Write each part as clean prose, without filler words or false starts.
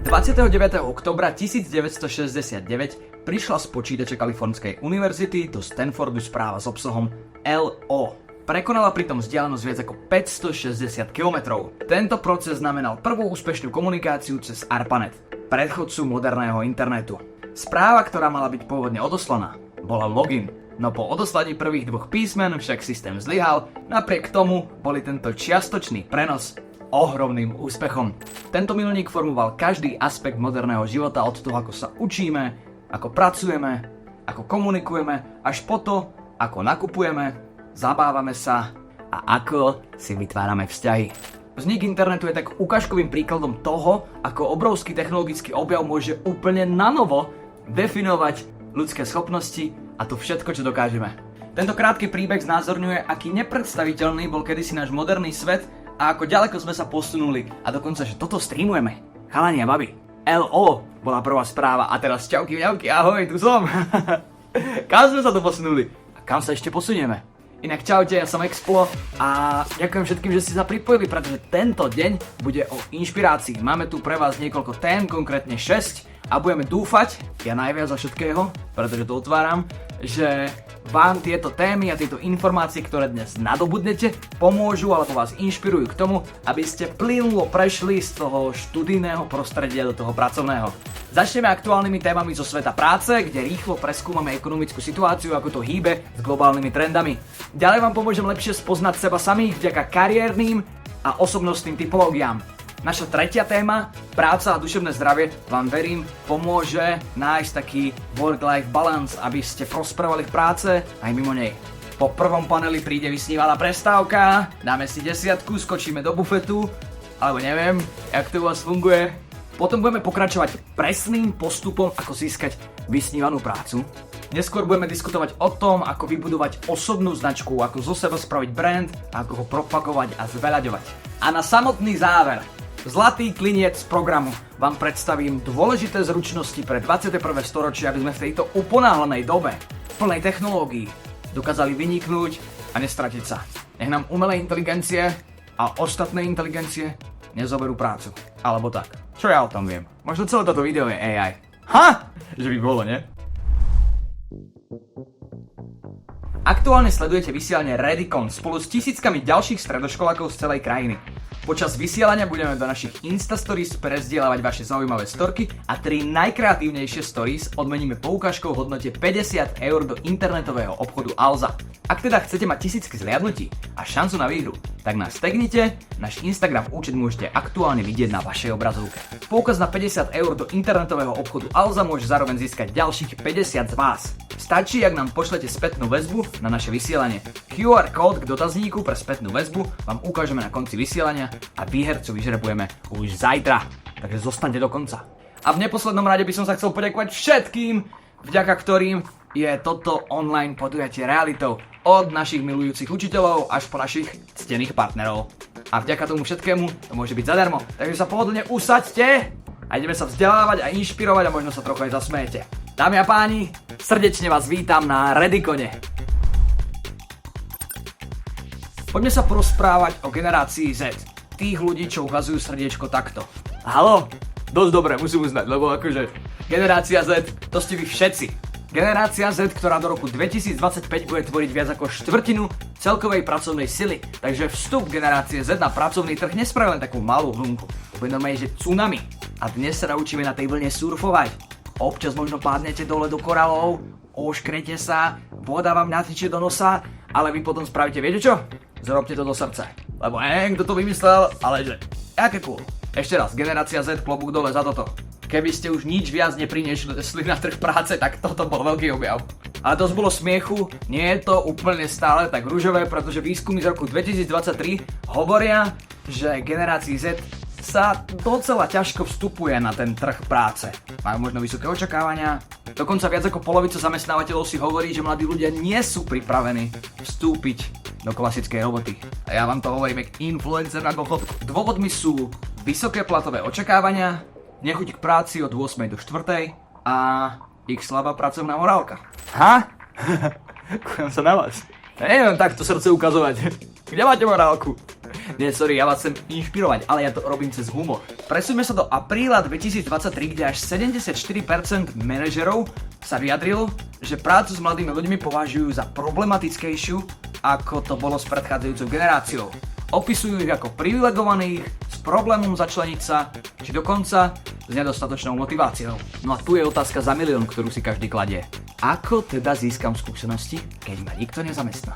29. októbra 1969 prišla z počítača Kalifornskej univerzity do Stanfordu správa s obsahom LO. Prekonala pritom vzdialenosť viac ako 560 km. Tento proces znamenal prvú úspešnú komunikáciu cez ARPANET, predchodcu moderného internetu. Správa, ktorá mala byť pôvodne odoslaná, bola login, no po odoslaní prvých dvoch písmen však systém zlyhal, napriek tomu boli tento čiastočný prenos ohromným úspechom. Tento milník formoval každý aspekt moderného života, od toho, ako sa učíme, ako pracujeme, ako komunikujeme, až po to, ako nakupujeme, zabávame sa a ako si vytvárame vzťahy. Vznik internetu je tak ukážkovým príkladom toho, ako obrovský technologický objav môže úplne nanovo definovať ľudské schopnosti a to všetko, čo dokážeme. Tento krátky príbeh znázorňuje, aký nepredstaviteľný bol kedysi náš moderný svet a ako ďaleko sme sa posunuli a dokonca, že toto streamujeme. Chalani a babi, LO bola prvá správa a teraz čauky mňauky, ahoj, tu som. Kam sme sa to posunuli a kam sa ešte posunieme? Inak čaute, ja som Explo a ďakujem všetkým, že ste sa pripojili, pretože tento deň bude o inšpirácii. Máme tu pre vás niekoľko tém, konkrétne 6 a budeme dúfať, ja najviac za všetkého, pretože to otváram, že vám tieto témy a tieto informácie, ktoré dnes nadobudnete, pomôžu alebo vás inšpirujú k tomu, aby ste plynulo prešli z toho študijného prostredia do toho pracovného. Začneme aktuálnymi témami zo sveta práce, kde rýchlo preskúmame ekonomickú situáciu, ako to hýbe s globálnymi trendami. Ďalej vám pomôžem lepšie spoznať seba samých vďaka kariérnym a osobnostným typológiám. Naša tretia téma, práca a duševné zdravie, vám verím, pomôže nájsť taký work-life balance, aby ste prosperovali v práce aj mimo nej. Po prvom paneli príde vysnívaná prestávka, dáme si 10, skočíme do bufetu, alebo neviem, jak to u vás funguje. Potom budeme pokračovať presným postupom, ako získať vysnívanú prácu. Neskôr budeme diskutovať o tom, ako vybudovať osobnú značku, ako zo seba spraviť brand, ako ho propagovať a zveľaďovať. A na samotný záver, zlatý kliniec programu, vám predstavím dôležité zručnosti pre 21. storočie, aby sme v tejto uponáhlenej dobe, plnej technológií, dokázali vyniknúť a nestratiť sa. Nech nám umelé inteligencie a ostatné inteligencie nezoberú prácu. Alebo tak. Čo ja o tom viem? Možno celé toto video je AI. Ha! Že by bolo, ne? Aktuálne sledujete vysielanie Redicon spolu s tisíckami ďalších stredoškolákov z celej krajiny. Počas vysielania budeme do našich Insta Stories prezdieľavať vaše zaujímavé storky a 3 najkreatívnejšie stories odmeníme poukážkou v hodnote 50 eur do internetového obchodu Alza. Ak teda chcete mať tisícky zliadnutí a šancu na výhru, tak nás tagnite, náš Instagram účet môžete aktuálne vidieť na vašej obrazovke. Poukaz na 50 eur do internetového obchodu Alza môže zároveň získať ďalších 50 z vás. Stačí, ak nám pošlete spätnú väzbu na naše vysielanie. QR kód k dotazníku pre spätnú väzbu vám ukážeme na konci vysielania a výhercu vyžrebujeme už zajtra. Takže zostaňte do konca. A v neposlednom rade by som sa chcel poďakovať všetkým, vďaka ktorým je toto online podujatie realitou. Od našich milujúcich učiteľov až po našich ctených partnerov. A vďaka tomu všetkému to môže byť zadarmo. Takže sa pohodlne usaďte a ideme sa vzdelávať a inšpirovať a možno sa trochu aj zasmejete. Dámy a páni, srdečne vás vítam na Redicone. Poďme sa porozprávať o generácii Z. Tých ľudí, čo ukazujú srdiečko takto. Haló? Dosť dobre, musím uznať, lebo akože generácia Z, to ste vy všetci. Generácia Z, ktorá do roku 2025 bude tvoriť viac ako štvrtinu celkovej pracovnej sily. Takže vstup generácie Z na pracovný trh nespraví len takú malú vlnku. To bude normálne, že tsunami. A dnes sa naučíme na tej vlne surfovať. Občas možno pádnete dole do korálov, oškrete sa, voda vám natečie do nosa, ale vy potom spravíte, viete čo? Zrobte to do srdca. Lebo kto to vymyslel, ale že, aké cool. Ešte raz, generácia Z, klobúk dole za toto. Keby ste už nič viac nepriniesli na trh práce, tak toto bol veľký objav. Ale to bolo smiechu, nie je to úplne stále tak ružové, pretože výskumy z roku 2023 hovoria, že generácii Z sa docela ťažko vstupuje na ten trh práce. Majú možno vysoké očakávania, dokonca viac ako polovica zamestnávateľov si hovorí, že mladí ľudia nie sú pripravení vstúpiť do klasickej roboty. A ja vám to hovorím ako influencer na dôchodku. Dôvodmi sú vysoké platové očakávania, nechuť k práci od 8 do 4 a ich slabá pracovná morálka. Ha? Kúkam sa na vás. Ja neviem takto srdce ukazovať. Kde máte morálku? Nie, sorry, ja vás chcem inšpirovať, ale ja to robím cez humor. Presúďme sa do apríla 2023, kde až 74% manažerov sa vyjadrilo, že prácu s mladými ľuďmi považujú za problematickejšiu, ako to bolo s predchádzajúcou generáciou. Opisujú ich ako privilegovaných, s problémom začleniť sa, či dokonca s nedostatočnou motiváciou. No a tu je otázka za milión, ktorú si každý kladie. Ako teda získam skúsenosti, keď ma nikto nezamestná?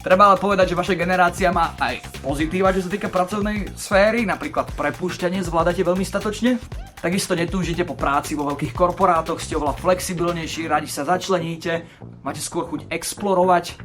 Treba ale povedať, že vaša generácia má aj pozitíva, čo sa týka pracovnej sféry, napríklad prepúšťanie zvládate veľmi statočne. Takisto netúžite po práci vo veľkých korporátoch, ste oveľa flexibilnejší, radi sa začleníte, máte skôr chuť explorovať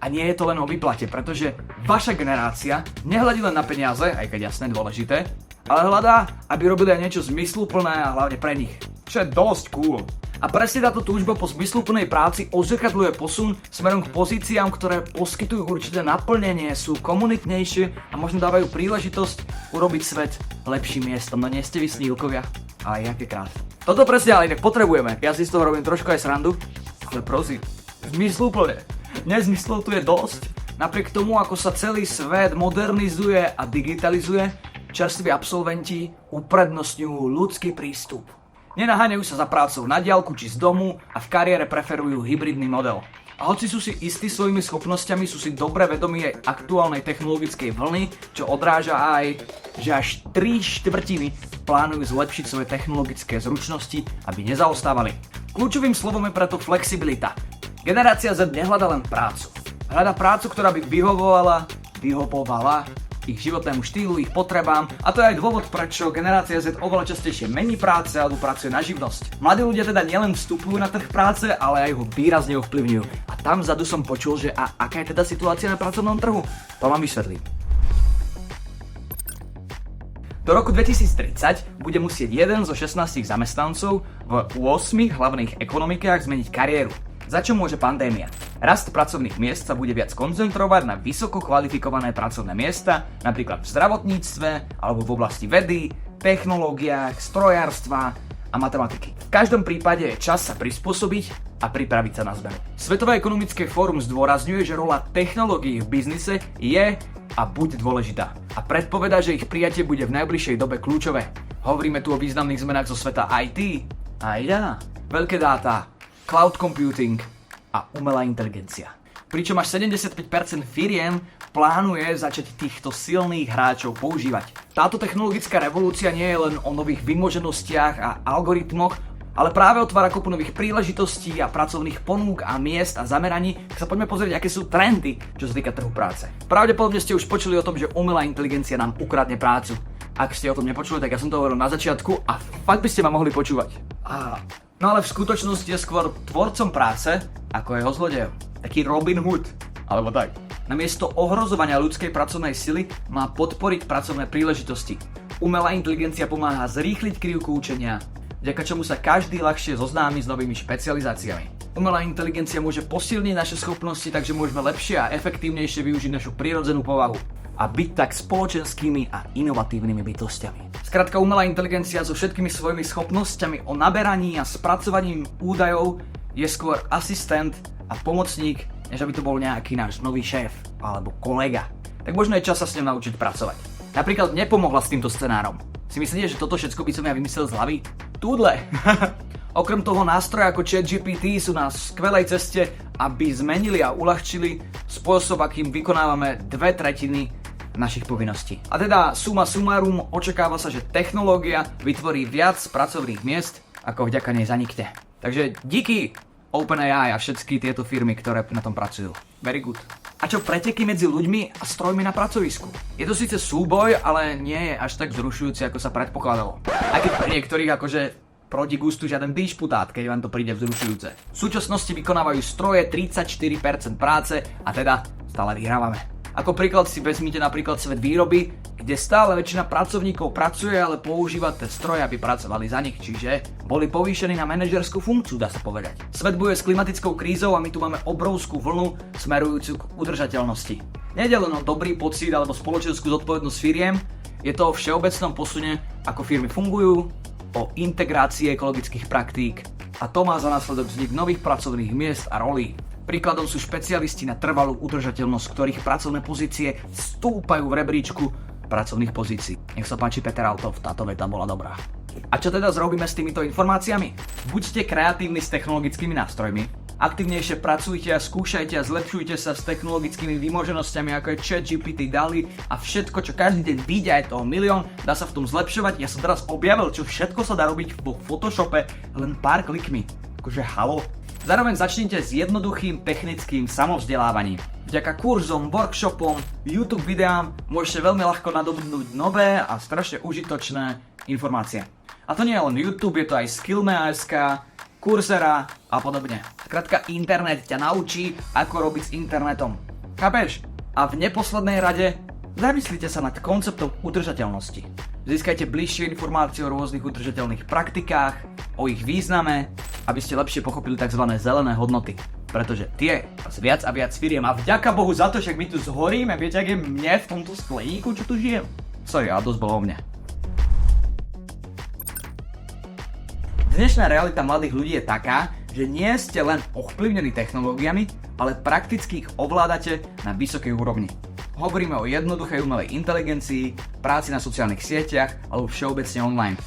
a nie je to len o výplate, pretože vaša generácia nehľadí len na peniaze, aj keď jasné dôležité, ale hľadá, aby robili aj niečo zmysluplné a hlavne pre nich, čo je dosť cool. A presne táto túžba po zmysluplnej práci odzrkadľuje posun smerom k pozíciám, ktoré poskytujú určité naplnenie, sú komunitnejšie a možno dávajú príležitosť urobiť svet lepším miestom. No nie ste vy snílkovia, ale jaké krásne. Toto presne ale inak potrebujeme. Ja si z toho robím trošku aj srandu, ale prosím, zmysluplne. Nezmyslov tu je dosť. Napriek tomu, ako sa celý svet modernizuje a digitalizuje, čerství absolventi uprednostňujú ľudský prístup. Nenaháňajú sa za prácou na diaľku či z domu a v kariére preferujú hybridný model. A hoci sú si istí svojimi schopnosťami, sú si dobre vedomí aj aktuálnej technologickej vlny, čo odráža aj, že až 3/4 plánujú zlepšiť svoje technologické zručnosti, aby nezaostávali. Kľúčovým slovom je preto flexibilita. Generácia Z nehľada len prácu. Hľada prácu, ktorá by vyhovovala ich životnému štýlu, ich potrebám, a to je aj dôvod, prečo generácia Z oveľa častejšie mení práce alebo pracuje na živnosť. Mladí ľudia teda nielen vstupujú na trh práce, ale aj ho výrazne ovplyvňujú. A tam vzadu som počul, že aká je teda situácia na pracovnom trhu? To vám vysvetlím. Do roku 2030 bude musieť jeden zo 16 zamestnancov v 8 hlavných ekonomikách zmeniť kariéru. Za čo môže pandémia? Rast pracovných miest sa bude viac koncentrovať na vysoko kvalifikované pracovné miesta, napríklad v zdravotníctve alebo v oblasti vedy, technológiách, strojárstva a matematiky. V každom prípade je čas sa prispôsobiť a pripraviť sa na zmenu. Svetové ekonomické fórum zdôrazňuje, že rola technológií v biznise je a buď dôležitá. A predpovedá, že ich prijatie bude v najbližšej dobe kľúčové. Hovoríme tu o významných zmenách zo sveta IT, veľké dáta, cloud computing a umelá inteligencia. Pričom až 75% firiem plánuje začať týchto silných hráčov používať. Táto technologická revolúcia nie je len o nových vymoženostiach a algoritmoch, ale práve otvára kopu nových príležitostí a pracovných ponúk a miest a zameraní. Tak sa poďme pozrieť, aké sú trendy, čo sa týka trhu práce. Pravdepodobne ste už počuli o tom, že umelá inteligencia nám ukradne prácu. Ak ste o tom nepočuli, tak ja som to hovoril na začiatku a fakt by ste ma mohli počúvať. No ale v skutočnosti je skôr tvorcom práce, ako jeho zlodejom. Taký Robin Hood, alebo tak. Namiesto ohrozovania ľudskej pracovnej sily má podporiť pracovné príležitosti. Umelá inteligencia pomáha zrýchliť krivku učenia, vďaka čomu sa každý ľahšie zoznámi s novými špecializáciami. Umelá inteligencia môže posilniť naše schopnosti, takže môžeme lepšie a efektívnejšie využiť našu prirodzenú povahu a byť tak spoločenskými a inovatívnymi bytostiami. Skrátka, umelá inteligencia so všetkými svojimi schopnosťami o naberaní a spracovaním údajov je skôr asistent a pomocník, než aby to bol nejaký náš nový šéf alebo kolega. Tak možno je čas sa s ním naučiť pracovať. Napríklad nepomohla s týmto scenárom. Si myslíte, že toto všetko by som ja vymyslel z hlavy? Túdle! Okrem toho nástroje ako ChatGPT sú na skvelej ceste, aby zmenili a uľahčili spôsob, akým vykonávame 2/3 našich povinností. A teda suma sumarum, očakáva sa, že technológia vytvorí viac pracovných miest, ako vďaka nej zanikne. Takže díky OpenAI a všetky tieto firmy, ktoré na tom pracujú. Very good. A čo preteky medzi ľuďmi a strojmi na pracovisku? Je to síce súboj, ale nie je až tak vzrušujúci, ako sa predpokladalo. Aj keď pre niektorých akože proti gustu žiaden dišputát, keď vám to príde vzrušujúce. V súčasnosti vykonávajú stroje 34% práce a teda stále vyhrávame. Ako príklad si vezmite napríklad svet výroby, kde stále väčšina pracovníkov pracuje, ale používa tie stroje, aby pracovali za nich, čiže boli povýšení na manažerskú funkciu, dá sa povedať. Svet bojuje s klimatickou krízou a my tu máme obrovskú vlnu smerujúcu k udržateľnosti. Nejde len o dobrý pocit alebo spoločenskú zodpovednosť firiem, je to o všeobecnom posune, ako firmy fungujú, o integrácii ekologických praktík a to má za následok vznik nových pracovných miest a rolí. Príkladom sú špecialisti na trvalú udržateľnosť, ktorých pracovné pozície stúpajú v rebríčku pracovných pozícií. Nech sa páči, Peter Althoff, táto veta bola dobrá. A čo teda zrobíme s týmito informáciami? Buďte kreatívni s technologickými nástrojmi, aktívnejšie pracujte a skúšajte a zlepšujte sa s technologickými výmoženosťami ako je ChatGPT, DALL-E a všetko, čo každý deň vyjde, aj toho milión, dá sa v tom zlepšovať. Ja som teraz objavil, čo všetko sa dá robiť vo Photoshope len pár klikmi. Akože halo. Zároveň začnite s jednoduchým technickým samovzdelávaním. Vďaka kurzom, workshopom, YouTube videám môžete veľmi ľahko nadobudnúť nové a strašne užitočné informácie. A to nie je len YouTube, je to aj Skillme.sk, Coursera a podobne. Skrátka, internet ťa naučí, ako robiť s internetom. Chápeš? A v neposlednej rade, zamyslite sa nad konceptom udržateľnosti. Získajte bližšie informácie o rôznych udržateľných praktikách, o ich význame, aby ste lepšie pochopili tzv. Zelené hodnoty. Pretože tie z viac a viac firiem a vďaka Bohu za to, že my tu zhoríme, viete, ak je mne v tomto skleníku, čo tu žijem? Sorry, a dosť bolo o mne. Dnešná realita mladých ľudí je taká, že nie ste len ovplyvnení technológiami, ale prakticky ich ovládate na vysokej úrovni. Hovoríme o jednoduchej umelej inteligencii, práci na sociálnych sieťach alebo všeobecne online.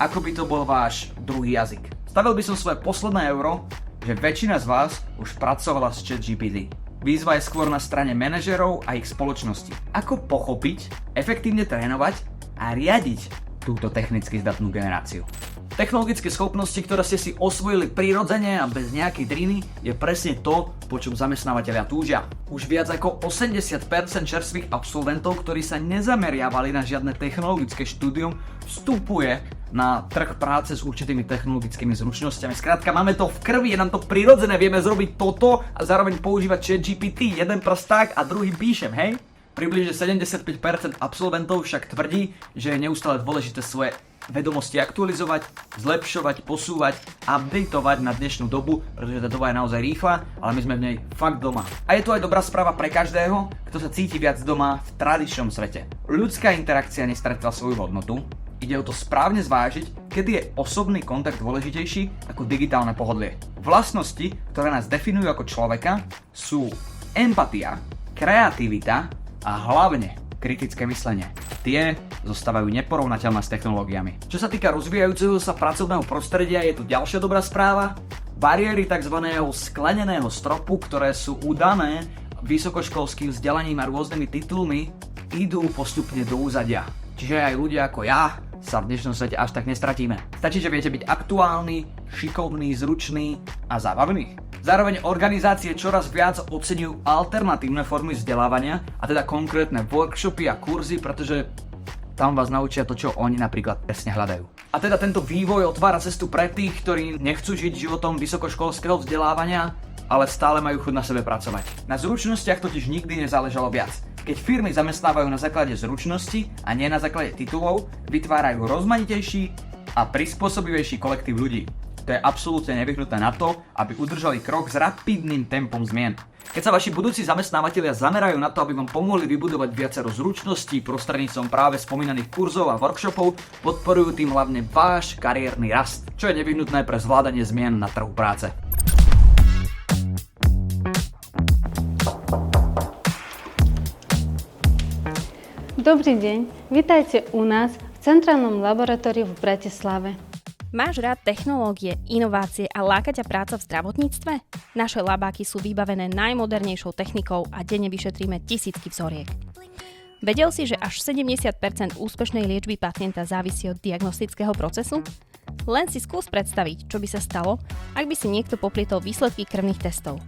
Ako by to bol váš druhý jazyk. Stavil by som svoje posledné euro, že väčšina z vás už pracovala s ChatGPT. Výzva je skôr na strane manažerov a ich spoločnosti. Ako pochopiť, efektívne trénovať a riadiť túto technicky zdatnú generáciu. Technologické schopnosti, ktoré ste si osvojili prirodzene a bez nejakej driny, je presne to, po čom zamestnávateľia túžia. Už viac ako 80% čerstvých absolventov, ktorí sa nezameriavali na žiadne technologické štúdium, vstupuje na trh práce s určitými technologickými zručnosťami. Skrátka, máme to v krvi, je nám to prirodzené, vieme zrobiť toto a zároveň používať ChatGPT, jeden prsták a druhý píšem, hej? Približne 75% absolventov však tvrdí, že je neustále dôležité svoje vedomosti aktualizovať, zlepšovať, posúvať, updateovať na dnešnú dobu, pretože tá doba je naozaj rýchla, ale my sme v nej fakt doma. A je to aj dobrá správa pre každého, kto sa cíti viac doma v tradičnom svete. Ľudská interakcia nestratila svoju hodnotu, ide o to správne zvážiť, kedy je osobný kontakt dôležitejší ako digitálne pohodlie. Vlastnosti, ktoré nás definujú ako človeka, sú empatia, kreativita a hlavne kritické myslenie. Tie zostávajú neporovnateľné s technológiami. Čo sa týka rozvíjajúceho sa pracovného prostredia, je tu ďalšia dobrá správa. Bariéry tzv. Skleneného stropu, ktoré sú udané vysokoškolským vzdelaním a rôznymi titulmi, idú postupne do úzadia. Čiže aj ľudia ako ja sa v dnešnom svete až tak nestratíme. Stačí, že viete byť aktuálny, šikovný, zručný a zábavný. Zároveň organizácie čoraz viac oceňujú alternatívne formy vzdelávania, a teda konkrétne workshopy a kurzy, pretože tam vás naučia to, čo oni napríklad presne hľadajú. A teda tento vývoj otvára cestu pre tých, ktorí nechcú žiť životom vysokoškolského vzdelávania, ale stále majú chuť na sebe pracovať. Na zručnostiach totiž nikdy nezáležalo viac. Keď firmy zamestnávajú na základe zručnosti a nie na základe titulov, vytvárajú rozmanitejší a prispôsobivejší kolektív ľudí. To je absolútne nevyhnutné na to, aby udržali krok s rapidným tempom zmien. Keď sa vaši budúci zamestnávateľia zamerajú na to, aby vám pomohli vybudovať viacero zručností prostredníctvom práve spomínaných kurzov a workshopov, podporujú tým hlavne váš kariérny rast, čo je nevyhnutné pre zvládanie zmien na trhu práce. Dobrý deň, vitajte u nás v Centrálnom laboratóriu v Bratislave. Máš rád technológie, inovácie a láka ťa práca v zdravotníctve? Naše labáky sú vybavené najmodernejšou technikou a denne vyšetríme tisícky vzoriek. Vedel si, že až 70% úspešnej liečby pacienta závisí od diagnostického procesu? Len si skús predstaviť, čo by sa stalo, ak by si niekto poplietol výsledky krvných testov.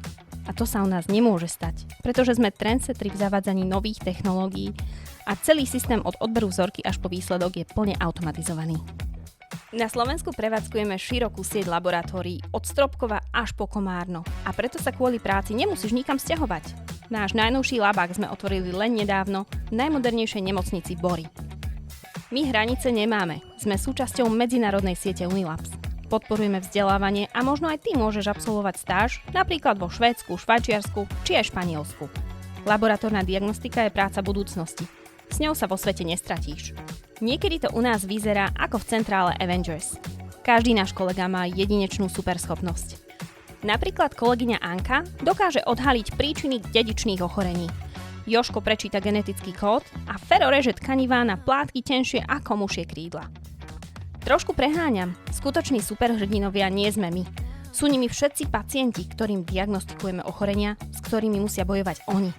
A to sa u nás nemôže stať, pretože sme trendsetteri v zavádzaní nových technológií a celý systém od odberu vzorky až po výsledok je plne automatizovaný. Na Slovensku prevádzkujeme širokú sieť laboratórií od Stropkova až po Komárno a preto sa kvôli práci nemusíš nikam sťahovať. Náš najnovší labák sme otvorili len nedávno v najmodernejšej nemocnici Bory. My hranice nemáme, sme súčasťou medzinárodnej siete Unilabs. Podporujeme vzdelávanie a možno aj ty môžeš absolvovať stáž napríklad vo Švédsku, Švajčiarsku či aj Španielsku. Laboratórna diagnostika je práca budúcnosti. S ňou sa vo svete nestratíš. Niekedy to u nás vyzerá ako v centrále Avengers. Každý náš kolega má jedinečnú superschopnosť. Napríklad kolegyňa Anka dokáže odhaliť príčiny dedičných ochorení. Jožko prečíta genetický kód a Fero reže tkanivá na plátky tenšie ako mušie krídla. Trošku preháňam, skutoční superhrdinovia nie sme my. Sú nimi všetci pacienti, ktorým diagnostikujeme ochorenia, s ktorými musia bojovať oni.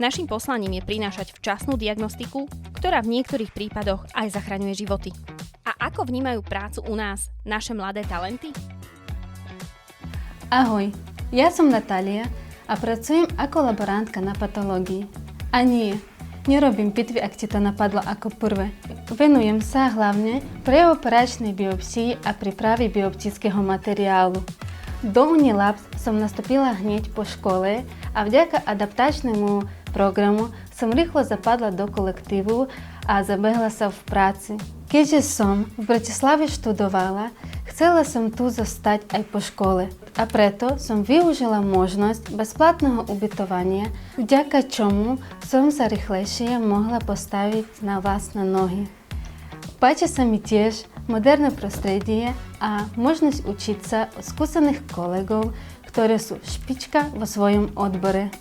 Naším poslaním je prinášať včasnú diagnostiku, ktorá v niektorých prípadoch aj zachraňuje životy. A ako vnímajú prácu u nás naše mladé talenty? Ahoj, ja som Natália a pracujem ako laborantka na patológii. A nie, nerobím pitvy, ak ti to napadlo ako prvé. Venujem sa hlavne preoperačnej biopsii a prípravy bioptického materiálu. Do Unilabs som nastúpila hneď po škole a vďaka adaptačnému programu som rýchlo zapadla do kolektívu a zabehla sa v práci. Keďže som v Bratislave študovala, chcela som tu zostať aj po škole a preto som využila možnosť bezplatného ubytovania, vďaka čomu som sa rýchlejšie mohla postaviť na vlastné nohy. Páči sa mi tiež moderné prostredie a možnosť učiť sa od skúsených kolegov, ktorí sú špička vo svojom odbore.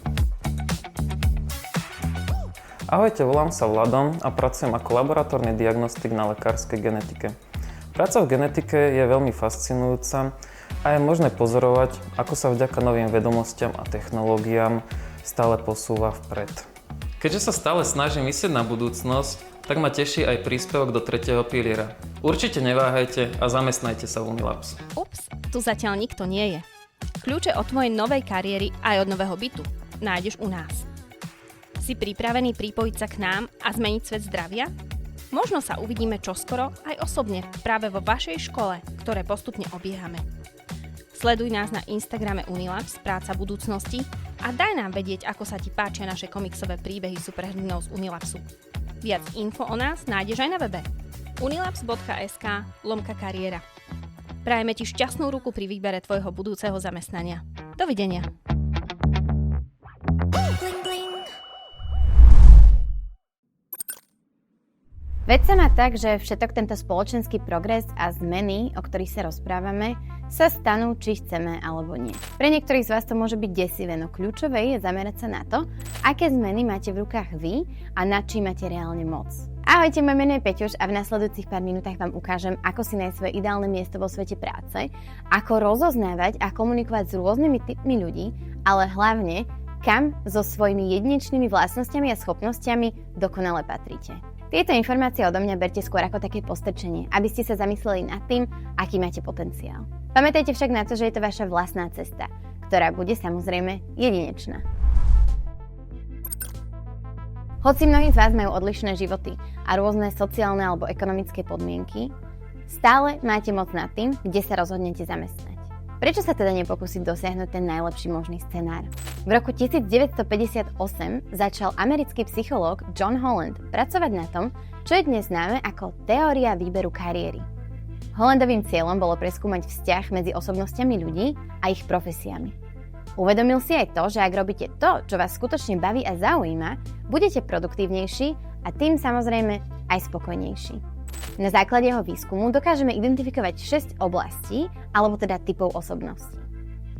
Ahojte, volám sa Vladom a pracujem ako laboratórny diagnostik na lekárskej genetike. Práca v genetike je veľmi fascinujúca a je možné pozorovať, ako sa vďaka novým vedomostiam a technológiám stále posúva vpred. Keďže sa stále snažím myslieť na budúcnosť, tak ma teší aj príspevok do 3. piliera. Určite neváhajte a zamestnajte sa v Unilabs. Ups, tu zatiaľ nikto nie je. Kľúče od tvojej novej kariéry aj od nového bytu nájdeš u nás. Si pripravený pripojiť sa k nám a zmeniť svet zdravia? Možno sa uvidíme čoskoro aj osobne práve vo vašej škole, ktoré postupne obiehame. Sleduj nás na Instagrame Unilabs Práca budúcnosti a daj nám vedieť, ako sa ti páčia naše komiksové príbehy superhrdinov z Unilabsu. Viac info o nás nájdeš aj na webe unilabs.sk/kariéra. Prajeme ti šťastnú ruku pri výbere tvojho budúceho zamestnania. Dovidenia. Veď sa má tak, že všetok tento spoločenský progres a zmeny, o ktorých sa rozprávame, sa stanú, či chceme alebo nie. Pre niektorých z vás to môže byť desivé, no kľúčové je zamerať sa na to, aké zmeny máte v rukách vy a nad čím máte reálne moc. Ahojte, moje meno je Peťuš a v nasledujúcich pár minútach vám ukážem, ako si nájsť svoje ideálne miesto vo svete práce, ako rozoznávať a komunikovať s rôznymi typmi ľudí, ale hlavne, kam so svojimi jedinečnými vlastnosťami a schopnosťami dokonale patríte. Tieto informácie odo mňa berte skôr ako také postrčenie, aby ste sa zamysleli nad tým, aký máte potenciál. Pamätajte však na to, že je to vaša vlastná cesta, ktorá bude samozrejme jedinečná. Hoci mnohí z vás majú odlišné životy a rôzne sociálne alebo ekonomické podmienky, stále máte moc nad tým, kde sa rozhodnete zamestnať. Prečo sa teda nepokúsiť dosiahnuť ten najlepší možný scenár? V roku 1958 začal americký psychológ John Holland pracovať na tom, čo je dnes známe ako teória výberu kariéry. Hollandovým cieľom bolo preskúmať vzťah medzi osobnostiami ľudí a ich profesiami. Uvedomil si aj to, že ak robíte to, čo vás skutočne baví a zaujíma, budete produktívnejší a tým samozrejme aj spokojnejší. Na základe jeho výskumu dokážeme identifikovať 6 oblastí, alebo teda typov osobnosti.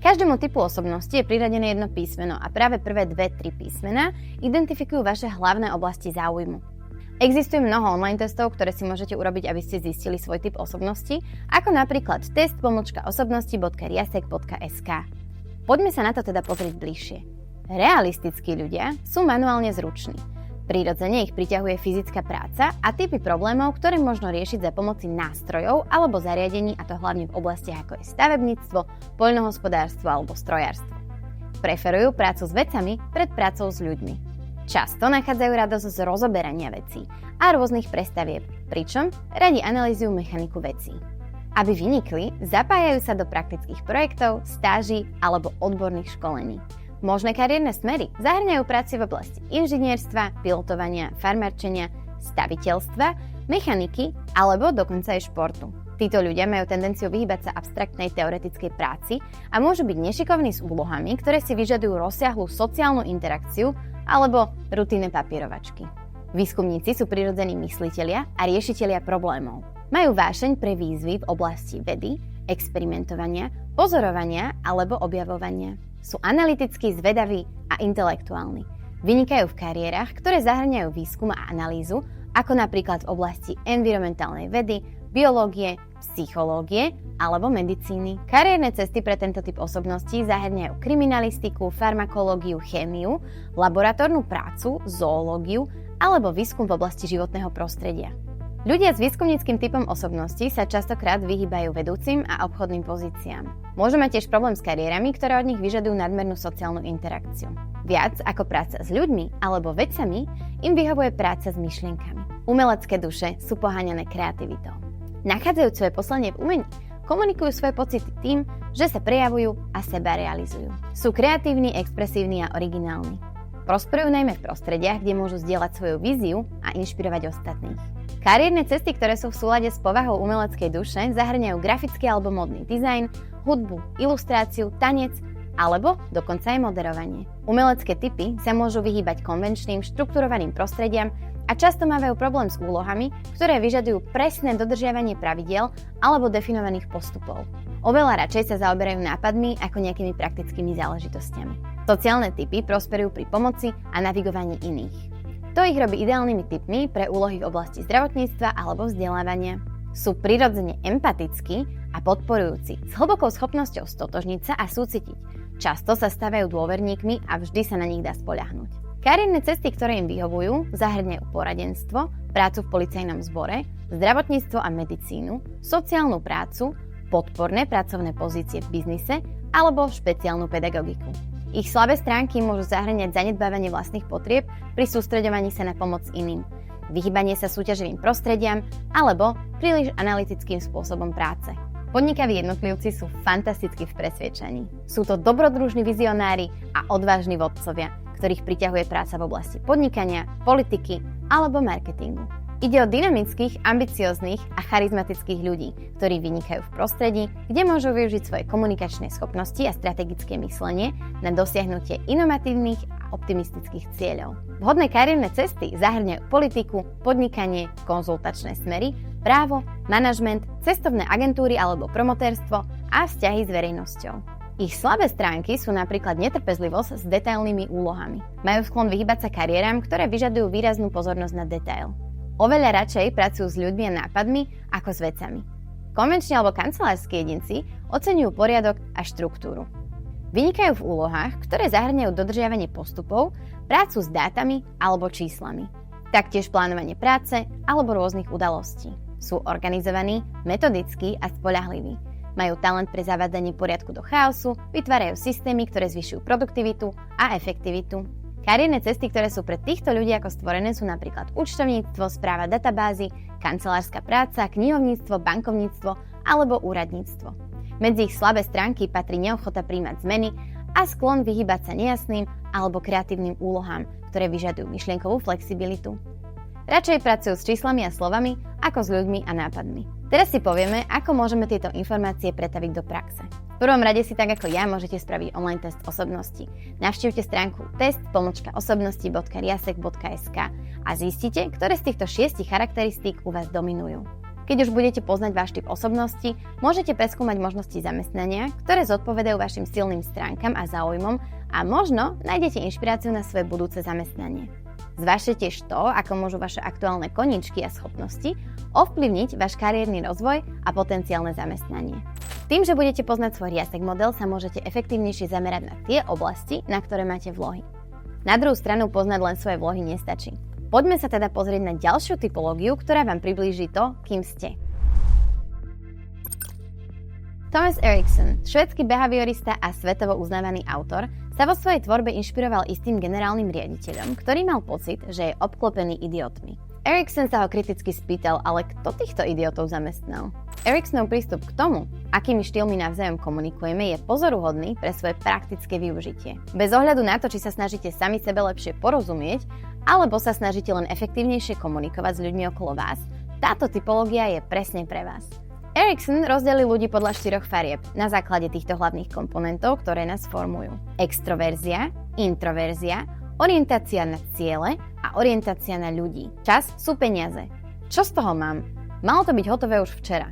Každému typu osobnosti je priradené jedno písmeno a práve prvé 2-3 písmená identifikujú vaše hlavné oblasti záujmu. Existuje mnoho online testov, ktoré si môžete urobiť, aby ste zistili svoj typ osobnosti, ako napríklad test.osobnosti.riasek.sk. Poďme sa na to teda pozrieť bližšie. Realistickí ľudia sú manuálne zruční. Prirodzene ich priťahuje fyzická práca a typy problémov, ktoré možno riešiť za pomoci nástrojov alebo zariadení, a to hlavne v oblastiach ako je stavebníctvo, poľnohospodárstvo alebo strojárstvo. Preferujú prácu s vecami pred prácou s ľuďmi. Často nachádzajú radosť z rozoberania vecí a rôznych prestavieb, pričom radi analyzujú mechaniku vecí. Aby vynikli, zapájajú sa do praktických projektov, stáží alebo odborných školení. Možné kariérne smery zahŕňajú práci v oblasti inžinierstva, pilotovania, farmárčenia, staviteľstva, mechaniky alebo dokonca aj športu. Títo ľudia majú tendenciu vyhýbať sa abstraktnej teoretickej práci a môžu byť nešikovní s úlohami, ktoré si vyžadujú rozsiahlu sociálnu interakciu alebo rutinné papierovačky. Výskumníci sú prirodzení myslitelia a riešitelia problémov. Majú vášeň pre výzvy v oblasti vedy, experimentovania, pozorovania alebo objavovania. Sú analyticky zvedaví a intelektuálni. Vynikajú v kariérach, ktoré zahŕňajú výskum a analýzu, ako napríklad v oblasti environmentálnej vedy, biológie, psychológie alebo medicíny. Kariérne cesty pre tento typ osobností zahŕňajú kriminalistiku, farmakológiu, chémiu, laboratórnu prácu, zoológiu alebo výskum v oblasti životného prostredia. Ľudia s výskumníckym typom osobnosti sa častokrát vyhýbajú vedúcim a obchodným pozíciám. Môžu mať tiež problém s kariérami, ktoré od nich vyžadujú nadmernú sociálnu interakciu. Viac ako práca s ľuďmi alebo vecami im vyhovuje práca s myšlienkami. Umelecké duše sú poháňané kreativitou. Nachádzajú svoje poslanie v umení, komunikujú svoje pocity tým, že sa prejavujú a seba realizujú. Sú kreatívni, expresívni a originálni. Prosperujú najmä v prostrediach, kde môžu zdieľať svoju víziu a inšpirovať ostatných. Kariérne cesty, ktoré sú v súlade s povahou umeleckej duše, zahŕňajú grafický alebo modný dizajn, hudbu, ilustráciu, tanec alebo dokonca aj moderovanie. Umelecké typy sa môžu vyhýbať konvenčným, štrukturovaným prostrediam a často mávajú problém s úlohami, ktoré vyžadujú presné dodržiavanie pravidiel alebo definovaných postupov. Oveľa radšej sa zaoberajú nápadmi ako nejakými praktickými záležitosťami. Sociálne typy prosperujú pri pomoci a navigovaní iných. To ich robí ideálnymi typmi pre úlohy v oblasti zdravotníctva alebo vzdelávania. Sú prirodzene empatickí a podporujúci, s hlbokou schopnosťou stotožniť sa a súcitiť. Často sa stavajú dôverníkmi a vždy sa na nich dá spoľahnúť. Kariérne cesty, ktoré im vyhovujú, zahŕňajú poradenstvo, prácu v policajnom zbore, zdravotníctvo a medicínu, sociálnu prácu, podporné pracovné pozície v biznise alebo špeciálnu pedagogiku. Ich slabé stránky môžu zahŕňať zanedbávanie vlastných potrieb pri sústreďovaní sa na pomoc iným, vyhýbanie sa súťaživým prostrediam alebo príliš analytickým spôsobom práce. Podnikaví jednotlivci sú fantastickí v presviedčaní. Sú to dobrodružní vizionári a odvážni vodcovia, ktorých priťahuje práca v oblasti podnikania, politiky alebo marketingu. Ide o dynamických, ambicióznych a charizmatických ľudí, ktorí vynikajú v prostredí, kde môžu využiť svoje komunikačné schopnosti a strategické myslenie na dosiahnutie inovatívnych a optimistických cieľov. Vhodné kariérne cesty zahŕňajú politiku, podnikanie, konzultačné smery, právo, manažment, cestovné agentúry alebo promotérstvo a vzťahy s verejnosťou. Ich slabé stránky sú napríklad netrpezlivosť s detailnými úlohami. Majú sklon vyhýbať sa kariéram, ktoré vyžadujú výraznú pozornosť na detail. Oveľa radšej pracujú s ľuďmi a nápadmi ako s vecami. Konvenční alebo kancelárski jedinci oceňujú poriadok a štruktúru. Vynikajú v úlohách, ktoré zahŕňajú dodržiavanie postupov, prácu s dátami alebo číslami. Taktiež plánovanie práce alebo rôznych udalostí. Sú organizovaní, metodickí a spoľahliví. Majú talent pre zavádzanie poriadku do chaosu, vytvárajú systémy, ktoré zvyšujú produktivitu a efektivitu. Kariérne cesty, ktoré sú pre týchto ľudí ako stvorené, sú napríklad účtovníctvo, správa databázy, kancelárska práca, knihovníctvo, bankovníctvo alebo úradníctvo. Medzi ich slabé stránky patrí neochota prijímať zmeny a sklon vyhýbať sa nejasným alebo kreatívnym úlohám, ktoré vyžadujú myšlienkovú flexibilitu. Radšej pracujú s číslami a slovami ako s ľuďmi a nápadmi. Teraz si povieme, ako môžeme tieto informácie pretaviť do praxe. V prvom rade si tak ako ja môžete spraviť online test osobnosti. Navštívte stránku test.osobnosti.riasek.sk a zistite, ktoré z týchto 6 charakteristík u vás dominujú. Keď už budete poznať váš typ osobnosti, môžete preskúmať možnosti zamestnania, ktoré zodpovedajú vašim silným stránkam a záujmom a možno nájdete inšpiráciu na svoje budúce zamestnanie. Zvážte tiež to, ako môžu vaše aktuálne koníčky a schopnosti ovplyvniť váš kariérny rozvoj a potenciálne zamestnanie. Tým, že budete poznať svoj riasek model, sa môžete efektívnejšie zamerať na tie oblasti, na ktoré máte vlohy. Na druhú stranu poznať len svoje vlohy nestačí. Poďme sa teda pozrieť na ďalšiu typológiu, ktorá vám priblíži to, kým ste. Thomas Erikson, švédsky behaviorista a svetovo uznávaný autor, sa vo svojej tvorbe inšpiroval istým generálnym riaditeľom, ktorý mal pocit, že je obklopený idiotmi. Erikson sa ho kriticky spýtal, ale kto týchto idiotov zamestnal? Eriksonov prístup k tomu, akými štýlmi navzájom komunikujeme, je pozoruhodný pre svoje praktické využitie. Bez ohľadu na to, či sa snažíte sami sebe lepšie porozumieť, alebo sa snažíte len efektívnejšie komunikovať s ľuďmi okolo vás, táto typológia je presne pre vás. Erikson rozdelil ľudí podľa 4 farieb na základe týchto hlavných komponentov, ktoré nás formujú. Extroverzia, introverzia, orientácia na ciele a orientácia na ľudí. Čas sú peniaze. Čo z toho mám? Malo to byť hotové už včera.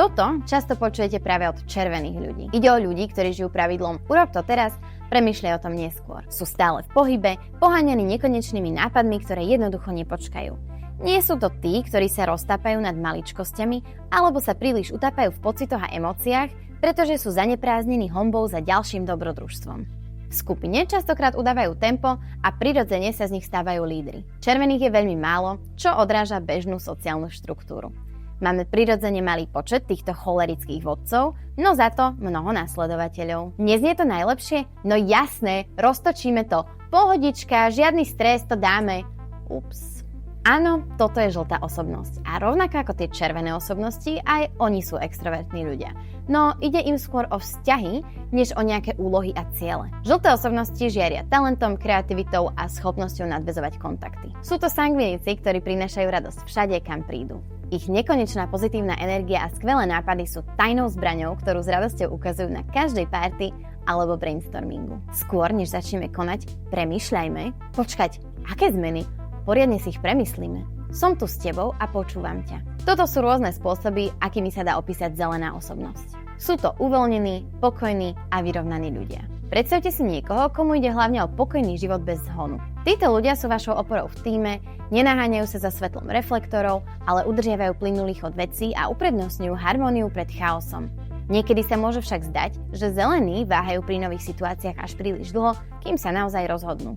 Toto často počujete práve od červených ľudí. Ide o ľudí, ktorí žijú pravidlom urob to teraz, premýšľaj o tom neskôr. Sú stále v pohybe, poháňaní nekonečnými nápadmi, ktoré jednoducho nepočkajú. Nie sú to tí, ktorí sa roztápajú nad maličkosťami alebo sa príliš utápajú v pocitoch a emóciách, pretože sú zaneprázdnení honbou za ďalším dobrodružstvom. V skupine častokrát udávajú tempo a prirodzene sa z nich stávajú lídri. Červených je veľmi málo, čo odráža bežnú sociálnu štruktúru. Máme prirodzene malý počet týchto cholerických vodcov, no za to mnoho následovateľov. Neznie to najlepšie? No jasné, roztočíme to. Pohodička, žiadny stres, to dáme. Ups. Áno, toto je žltá osobnosť. A rovnako ako tie červené osobnosti, aj oni sú extrovertní ľudia. No ide im skôr o vzťahy, než o nejaké úlohy a ciele. Žlté osobnosti žiaria talentom, kreativitou a schopnosťou nadväzovať kontakty. Sú to sangvinici, ktorí prinášajú radosť všade, kam prídu. Ich nekonečná pozitívna energia a skvelé nápady sú tajnou zbraňou, ktorú s radosťou ukazujú na každej party alebo brainstormingu. Skôr, než začneme konať, premýšľajme. Počkať, aké zmeny? Poriadne si ich premyslíme. Som tu s tebou a počúvam ťa. Toto sú rôzne spôsoby, akými sa dá opísať zelená osobnosť. Sú to uvoľnení, pokojní a vyrovnaní ľudia. Predstavte si niekoho, komu ide hlavne o pokojný život bez zhonu. Títo ľudia sú vašou oporou v tíme, nenaháňajú sa za svetlom reflektorov, ale udržiavajú plynulý chod vecí a uprednostňujú harmóniu pred chaosom. Niekedy sa môže však zdať, že zelení váhajú pri nových situáciách až príliš dlho, kým sa naozaj rozhodnú.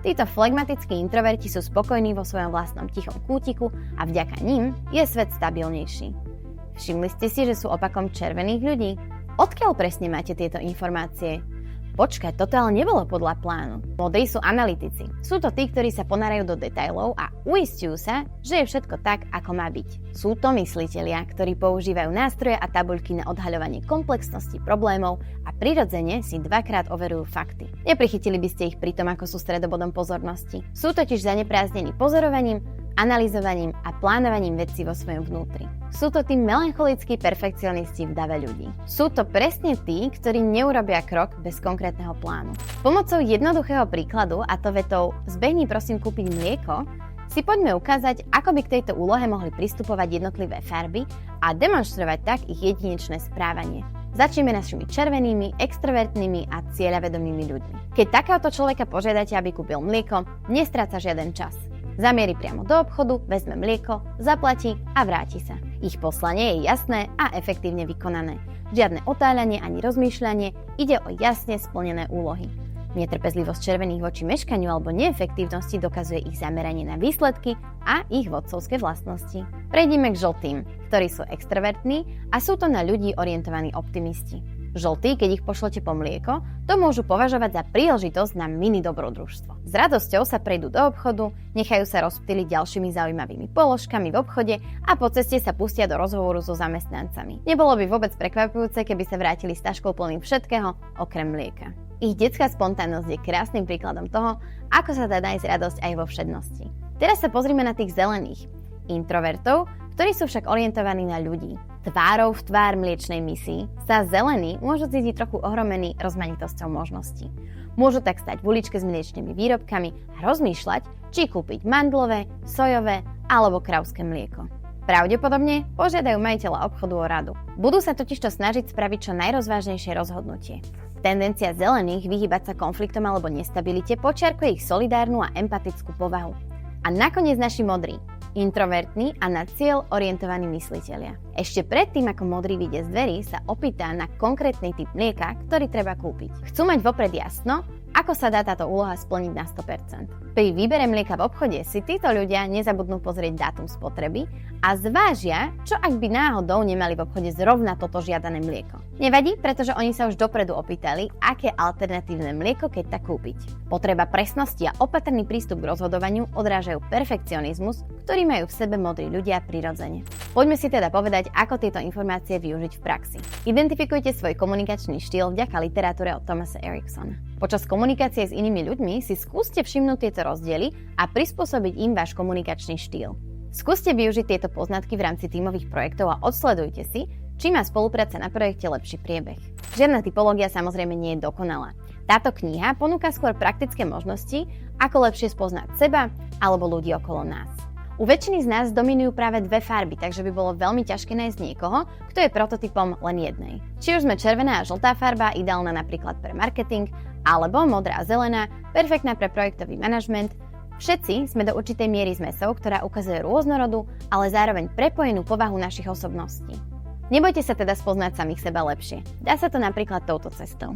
Títo flegmatickí introverti sú spokojní vo svojom vlastnom tichom kútiku a vďaka nim je svet stabilnejší. Všimli ste si, že sú opakom červených ľudí? Odkiaľ presne máte tieto informácie? Počkaj, toto ale nebolo podľa plánu. Modrí sú analytici. Sú to tí, ktorí sa ponárajú do detailov a uisťujú sa, že je všetko tak, ako má byť. Sú to myslitelia, ktorí používajú nástroje a tabuľky na odhaľovanie komplexnosti problémov a prirodzene si dvakrát overujú fakty. Neprichytili by ste ich pri tom, ako sú stredobodom pozornosti. Sú totiž zaneprázdnení pozorovaním, analyzovaním a plánovaním vecí vo svojom vnútri. Sú to tí melancholickí perfekcionisti v dave ľudí. Sú to presne tí, ktorí neurobia krok bez konkrétneho plánu. Pomocou jednoduchého príkladu, a to vetou "zbehni prosím kúpiť mlieko", si poďme ukázať, ako by k tejto úlohe mohli pristupovať jednotlivé farby a demonštrovať tak ich jedinečné správanie. Začneme našimi červenými, extrovertnými a cieľavedomými ľuďmi. Keď takéhoto človeka požiadate, aby kúpil mlieko, nestráca žiaden čas. Zamierí priamo do obchodu, vezme mlieko, zaplatí a vráti sa. Ich poslanie je jasné a efektívne vykonané. Žiadne otáľanie ani rozmýšľanie, ide o jasne splnené úlohy. Netrpezlivosť červených voči meškaniu alebo neefektívnosti dokazuje ich zameranie na výsledky a ich vodcovské vlastnosti. Prejdime k žltým, ktorí sú extrovertní a sú to na ľudí orientovaní optimisti. Žltí, keď ich pošlete po mlieko, to môžu považovať za príležitosť na mini dobrodružstvo. S radosťou sa prejdú do obchodu, nechajú sa rozptýliť ďalšími zaujímavými položkami v obchode a po ceste sa pustia do rozhovoru so zamestnancami. Nebolo by vôbec prekvapujúce, keby sa vrátili s taškou plným všetkého, okrem mlieka. Ich detská spontánnosť je krásnym príkladom toho, ako sa dá nájsť radosť aj vo všednosti. Teraz sa pozrime na tých zelených, introvertov, ktorí sú však orientovaní na ľudí. Tvárou v tvár mliečnej misii sa zelení môžu cítiť trochu ohromení rozmanitosťou možností. Môžu tak stať v uličke s mliečnými výrobkami a rozmýšľať, či kúpiť mandlové, sojové alebo kravské mlieko. Pravdepodobne požiadajú majiteľa obchodu o radu. Budú sa totižto snažiť spraviť čo najrozvážnejšie rozhodnutie. Tendencia zelených vyhýbať sa konfliktom alebo nestabilite počiarkuje ich solidárnu a empatickú povahu. A nakoniec naši modrí, introvertní a na cieľ orientovaní myslitelia. Ešte predtým, ako modrý vyjde z dverí, sa opýta na konkrétny typ mlieka, ktorý treba kúpiť. Chcú mať vopred jasno, ako sa dá táto úloha splniť na 100%. Pri výbere mlieka v obchode si títo ľudia nezabudnú pozrieť dátum spotreby a zvážia, čo ak by náhodou nemali v obchode zrovna toto žiadané mlieko. Nevadí, pretože oni sa už dopredu opýtali, aké alternatívne mlieko keď tak kúpiť. Potreba presnosti a opatrný prístup k rozhodovaniu odrážajú perfekcionizmus, ktorý majú v sebe modrí ľudia prirodzene. Poďme si teda povedať, ako tieto informácie využiť v praxi. Identifikujte svoj komunikačný štýl vďaka literatúre od Thomasa Eriksona. Počas komunikácie s inými ľuďmi si skúste všimnúť tieto rozdiely a prispôsobiť im váš komunikačný štýl. Skúste využiť tieto poznatky v rámci tímových projektov a odsledujte si, či má spolupráca na projekte lepší priebeh. Žiadna typológia samozrejme nie je dokonalá. Táto kniha ponúka skôr praktické možnosti, ako lepšie spoznať seba alebo ľudí okolo nás. U väčšiny z nás dominujú práve dve farby, takže by bolo veľmi ťažké nájsť niekoho, kto je prototypom len jednej. Či už sme červená a žltá farba, ideálna napríklad pre marketing, alebo modrá a zelená, perfektná pre projektový manažment. Všetci sme do určitej miery zmesou, ktorá ukazuje rôznorodú, ale zároveň prepojenú povahu našich osobností. Nebojte sa teda spoznať samých seba lepšie. Dá sa to napríklad touto cestou.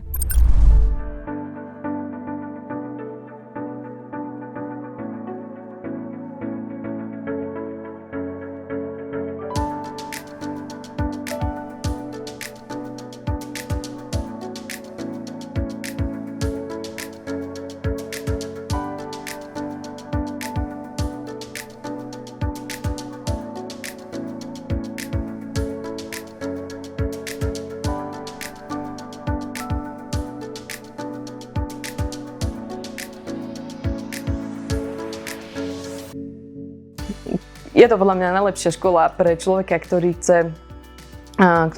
Je to podľa mňa najlepšia škola pre človeka, ktorý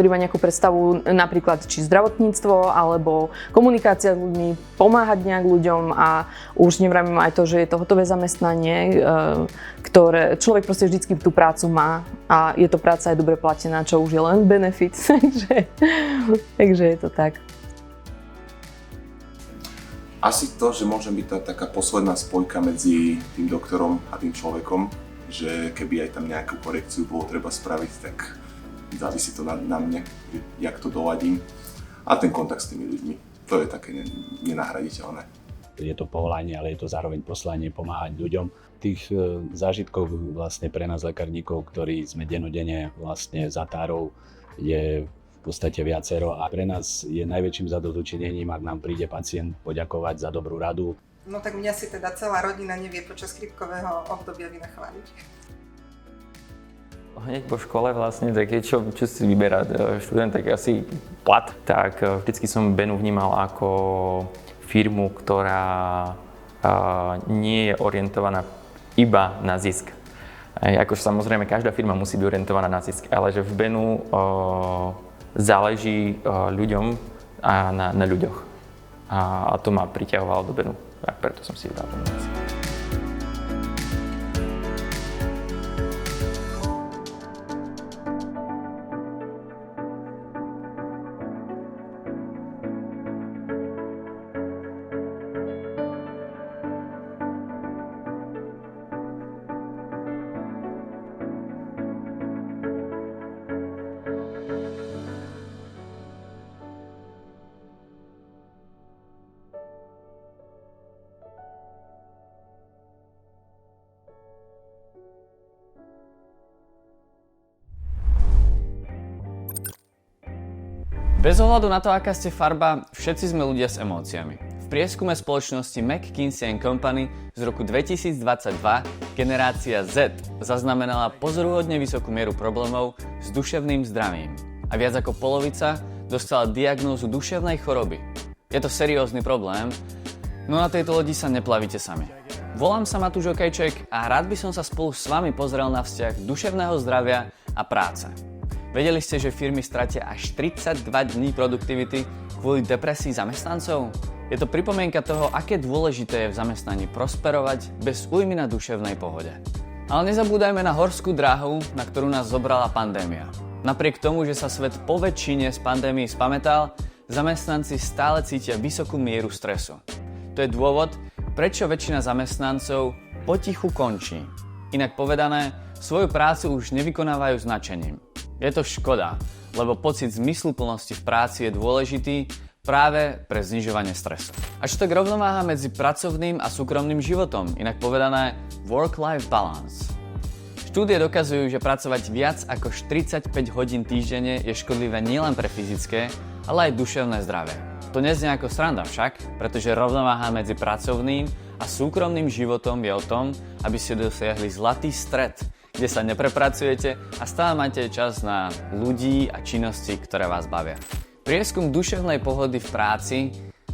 má nejakú predstavu, napríklad či zdravotníctvo, alebo komunikácia s ľuďmi, pomáhať nejak ľuďom a už nevravím aj to, že je to hotové zamestnanie, ktoré človek proste vždycky tú prácu má a je to práca aj dobre platená, čo už je len benefit, takže je to tak. Asi to, že môže byť tá taká posledná spojka medzi tým doktorom a tým človekom, že keby aj tam nejakú korekciu bolo treba spraviť, tak závisí to na mne, jak to doladím. A ten kontakt s tými ľuďmi, to je také nenahraditeľné. Je to povolanie, ale je to zároveň poslanie pomáhať ľuďom. Tých zážitkov vlastne pre nás lekárnikov, ktorí sme denodenne vlastne za tárou, je v podstate viacero a pre nás je najväčším zadozučinením, ak nám príde pacient poďakovať za dobrú radu. No tak mňa si teda celá rodina nevie počas chrípkového obdobia vynachváliť. Hneď po škole vlastne, tak čo si vyberá študent, tak asi plat. Tak vždycky som Benu vnímal ako firmu, ktorá nie je orientovaná iba na zisk. Akože samozrejme každá firma musí byť orientovaná na zisk, ale že v Benu záleží ľuďom a na ľuďoch. A to ma priťahovalo do Benu. A preto som si vybral ten jazyk. Bez ohľadu na to, aká ste farba, všetci sme ľudia s emóciami. V prieskume spoločnosti McKinsey & Company z roku 2022 generácia Z zaznamenala pozoruhodne vysokú mieru problémov s duševným zdravím. A viac ako polovica dostala diagnózu duševnej choroby. Je to seriózny problém, no na tejto lodi sa neplavíte sami. Volám sa Matúš Okejček a rád by som sa spolu s vami pozrel na vzťah duševného zdravia a práce. Vedeli ste, že firmy stratia až 32 dní produktivity kvôli depresii zamestnancov? Je to pripomienka toho, aké dôležité je v zamestnaní prosperovať bez újmy na duševnej pohode. Ale nezabúdajme na horskú dráhu, na ktorú nás zobrala pandémia. Napriek tomu, že sa svet po väčšine z pandémii spamätal, zamestnanci stále cítia vysokú mieru stresu. To je dôvod, prečo väčšina zamestnancov potichu končí. Inak povedané, svoju prácu už nevykonávajú s nadšením. Je to škoda, lebo pocit zmysluplnosti v práci je dôležitý práve pre znižovanie stresu. A čo tak rovnováha medzi pracovným a súkromným životom, inak povedané work-life balance. Štúdie dokazujú, že pracovať viac ako 45 hodín týždenne je škodlivé nielen pre fyzické, ale aj duševné zdravie. To neznie ako sranda však, pretože rovnováha medzi pracovným a súkromným životom je o tom, aby ste dosiahli zlatý stred, kde sa neprepracujete a stále máte čas na ľudí a činnosti, ktoré vás bavia. Prieskum duševnej pohody v práci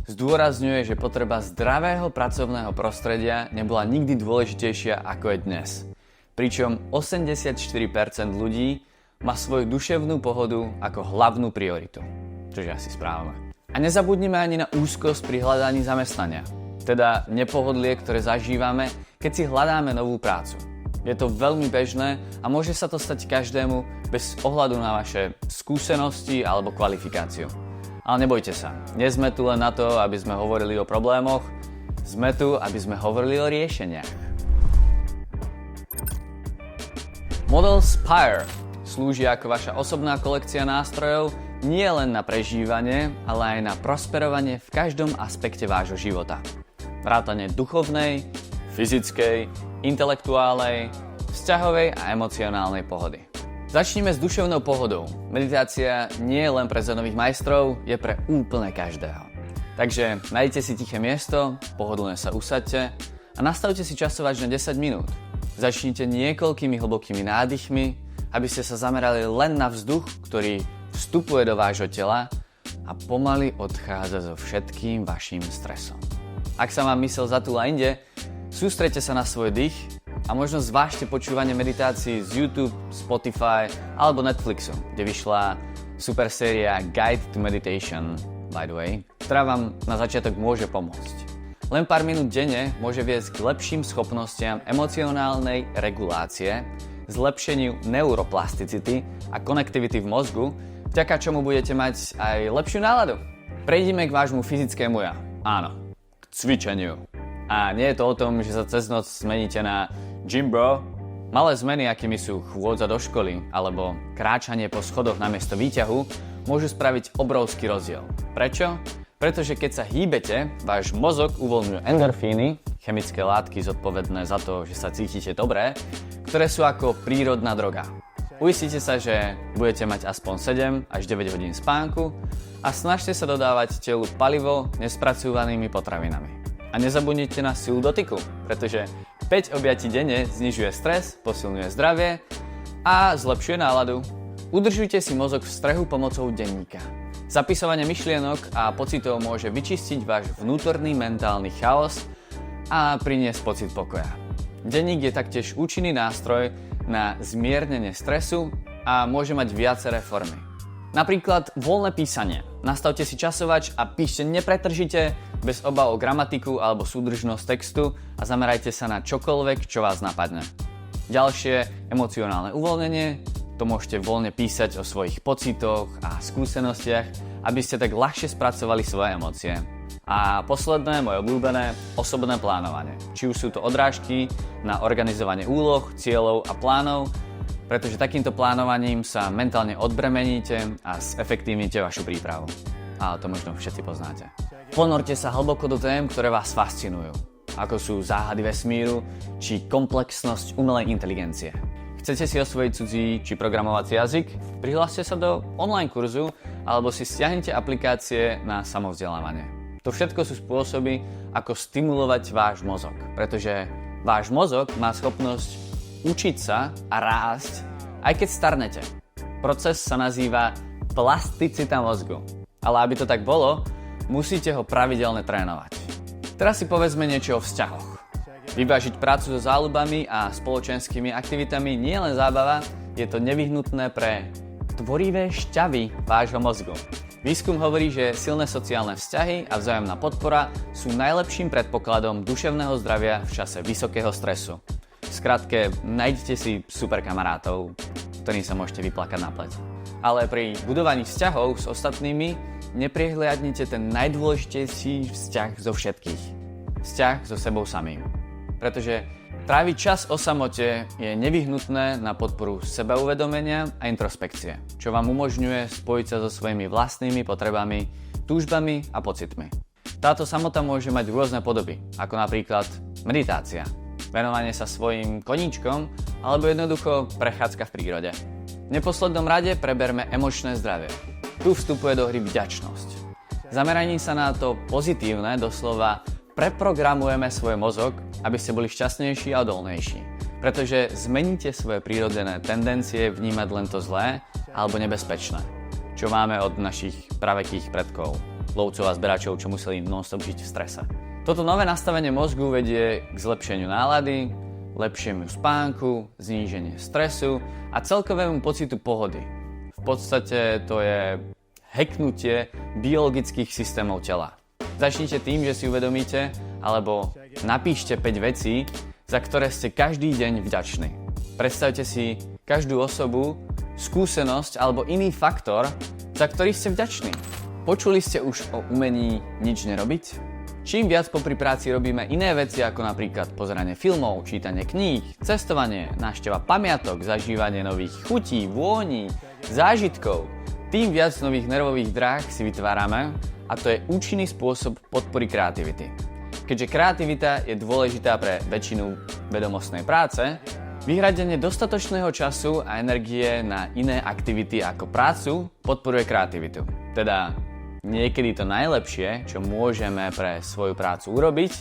zdôrazňuje, že potreba zdravého pracovného prostredia nebola nikdy dôležitejšia ako je dnes. Pričom 84% ľudí má svoju duševnú pohodu ako hlavnú prioritu, čo je asi správne. A nezabudnime ani na úzkosť pri hľadaní zamestnania, teda nepohodlie, ktoré zažívame, keď si hľadáme novú prácu. Je to veľmi bežné a môže sa to stať každému bez ohľadu na vaše skúsenosti alebo kvalifikáciu. Ale nebojte sa, nie sme tu len na to, aby sme hovorili o problémoch, sme tu, aby sme hovorili o riešeniach. Model Spire slúži ako vaša osobná kolekcia nástrojov nie len na prežívanie, ale aj na prosperovanie v každom aspekte vášho života. Vrátane duchovnej, fyzickej, intelektuálnej, vzťahovej a emocionálnej pohody. Začnime s duševnou pohodou. Meditácia nie je len pre zenových majstrov, je pre úplne každého. Takže nájdete si tiché miesto, pohodlne sa usaďte a nastavte si časovač na 10 minút. Začnite niekoľkými hlbokými nádychmi, aby ste sa zamerali len na vzduch, ktorý vstupuje do vášho tela a pomaly odchádza so všetkým vašim stresom. Ak sa vám myseľ zatúla inde, sústreďte sa na svoj dých a možno zvážte počúvanie meditácií z YouTube, Spotify alebo Netflixu, kde vyšla super séria Guide to Meditation, by the way, ktorá vám na začiatok môže pomôcť. Len pár minút denne môže viesť k lepším schopnostiam emocionálnej regulácie, zlepšeniu neuroplasticity a konektivity v mozgu, vďaka čomu budete mať aj lepšiu náladu. Prejdime k vášmu fyzickému ja. Áno, k cvičeniu. A nie je to o tom, že sa cez noc zmeníte na gym bro. Malé zmeny, akými sú chôdza do školy alebo kráčanie po schodoch namiesto výťahu, môžu spraviť obrovský rozdiel. Prečo? Pretože keď sa hýbete, váš mozog uvoľňuje endorfíny, chemické látky zodpovedné za to, že sa cítite dobre, ktoré sú ako prírodná droga. Uistite sa, že budete mať aspoň 7 až 9 hodín spánku a snažte sa dodávať telu palivo nespracovanými potravinami. A nezabudnite na silu dotyku, pretože 5 objatí denne znižuje stres, posilňuje zdravie a zlepšuje náladu. Udržujte si mozog v strehu pomocou denníka. Zapisovanie myšlienok a pocitov môže vyčistiť váš vnútorný mentálny chaos a priniesť pocit pokoja. Denník je taktiež účinný nástroj na zmiernenie stresu a môže mať viaceré formy. Napríklad voľné písanie. Nastavte si časovač a píšte nepretržite, bez obav o gramatiku alebo súdržnosť textu a zamerajte sa na čokoľvek, čo vás napadne. Ďalšie, emocionálne uvoľnenie. To môžete voľne písať o svojich pocitoch a skúsenostiach, aby ste tak ľahšie spracovali svoje emócie. A posledné, moje obľúbené, osobné plánovanie. Či už sú to odrážky na organizovanie úloh, cieľov a plánov, pretože takýmto plánovaním sa mentálne odbremeníte a zefektívnite vašu prípravu. Ale to možno všetci poznáte. Ponorte sa hlboko do tém, ktoré vás fascinujú, ako sú záhady vesmíru či komplexnosť umelej inteligencie. Chcete si osvojiť cudzí či programovací jazyk? Prihláste sa do online kurzu alebo si stiahnite aplikácie na samovzdelávanie. To všetko sú spôsoby, ako stimulovať váš mozog, pretože váš mozog má schopnosť učiť sa a rásť, aj keď starnete. Proces sa nazýva plasticita mozgu. Ale aby to tak bolo, musíte ho pravidelne trénovať. Teraz si povedzme niečo o vzťahoch. Vyvážiť prácu so záľubami a spoločenskými aktivitami nie je len zábava, je to nevyhnutné pre tvorivé šťavy vášho mozgu. Výskum hovorí, že silné sociálne vzťahy a vzájomná podpora sú najlepším predpokladom duševného zdravia v čase vysokého stresu. V skratke, nájdete si super kamarátov, ktorým sa môžete vyplakať na pleť. Ale pri budovaní vzťahov s ostatnými neprehliadnite ten najdôležitejší vzťah zo všetkých. Vzťah so sebou samým. Pretože tráviť čas o samote je nevyhnutné na podporu sebauvedomenia a introspekcie, čo vám umožňuje spojiť sa so svojimi vlastnými potrebami, túžbami a pocitmi. Táto samota môže mať rôzne podoby, ako napríklad meditácia, venovanie sa svojim koníčkom alebo jednoducho prechádzka v prírode. V neposlednom rade preberme emočné zdravie. Tu vstupuje do hry vďačnosť. Zameraním sa na to pozitívne doslova preprogramujeme svoj mozog, aby ste boli šťastnejší a odolnejší. Pretože zmeníte svoje prírodzené tendencie vnímať len to zlé alebo nebezpečné, čo máme od našich pravekých predkov, lovcov a zberačov, čo museli non-stop žiť v strese. Toto nové nastavenie mozgu vedie k zlepšeniu nálady, lepšiemu spánku, zníženiu stresu a celkovému pocitu pohody. V podstate to je hacknutie biologických systémov tela. Začnite tým, že si uvedomíte, alebo napíšte 5 vecí, za ktoré ste každý deň vďační. Predstavte si každú osobu, skúsenosť alebo iný faktor, za ktorý ste vďační. Počuli ste už o umení nič nerobiť? Čím viac popri práci robíme iné veci ako napríklad pozeranie filmov, čítanie kníh, cestovanie, návšteva pamiatok, zažívanie nových chutí, vôní, zážitkov, tým viac nových nervových dráh si vytvárame a to je účinný spôsob podpory kreativity. Keďže kreativita je dôležitá pre väčšinu vedomostnej práce, vyhradenie dostatočného času a energie na iné aktivity ako prácu podporuje kreativitu. Teda niekedy to najlepšie, čo môžeme pre svoju prácu urobiť,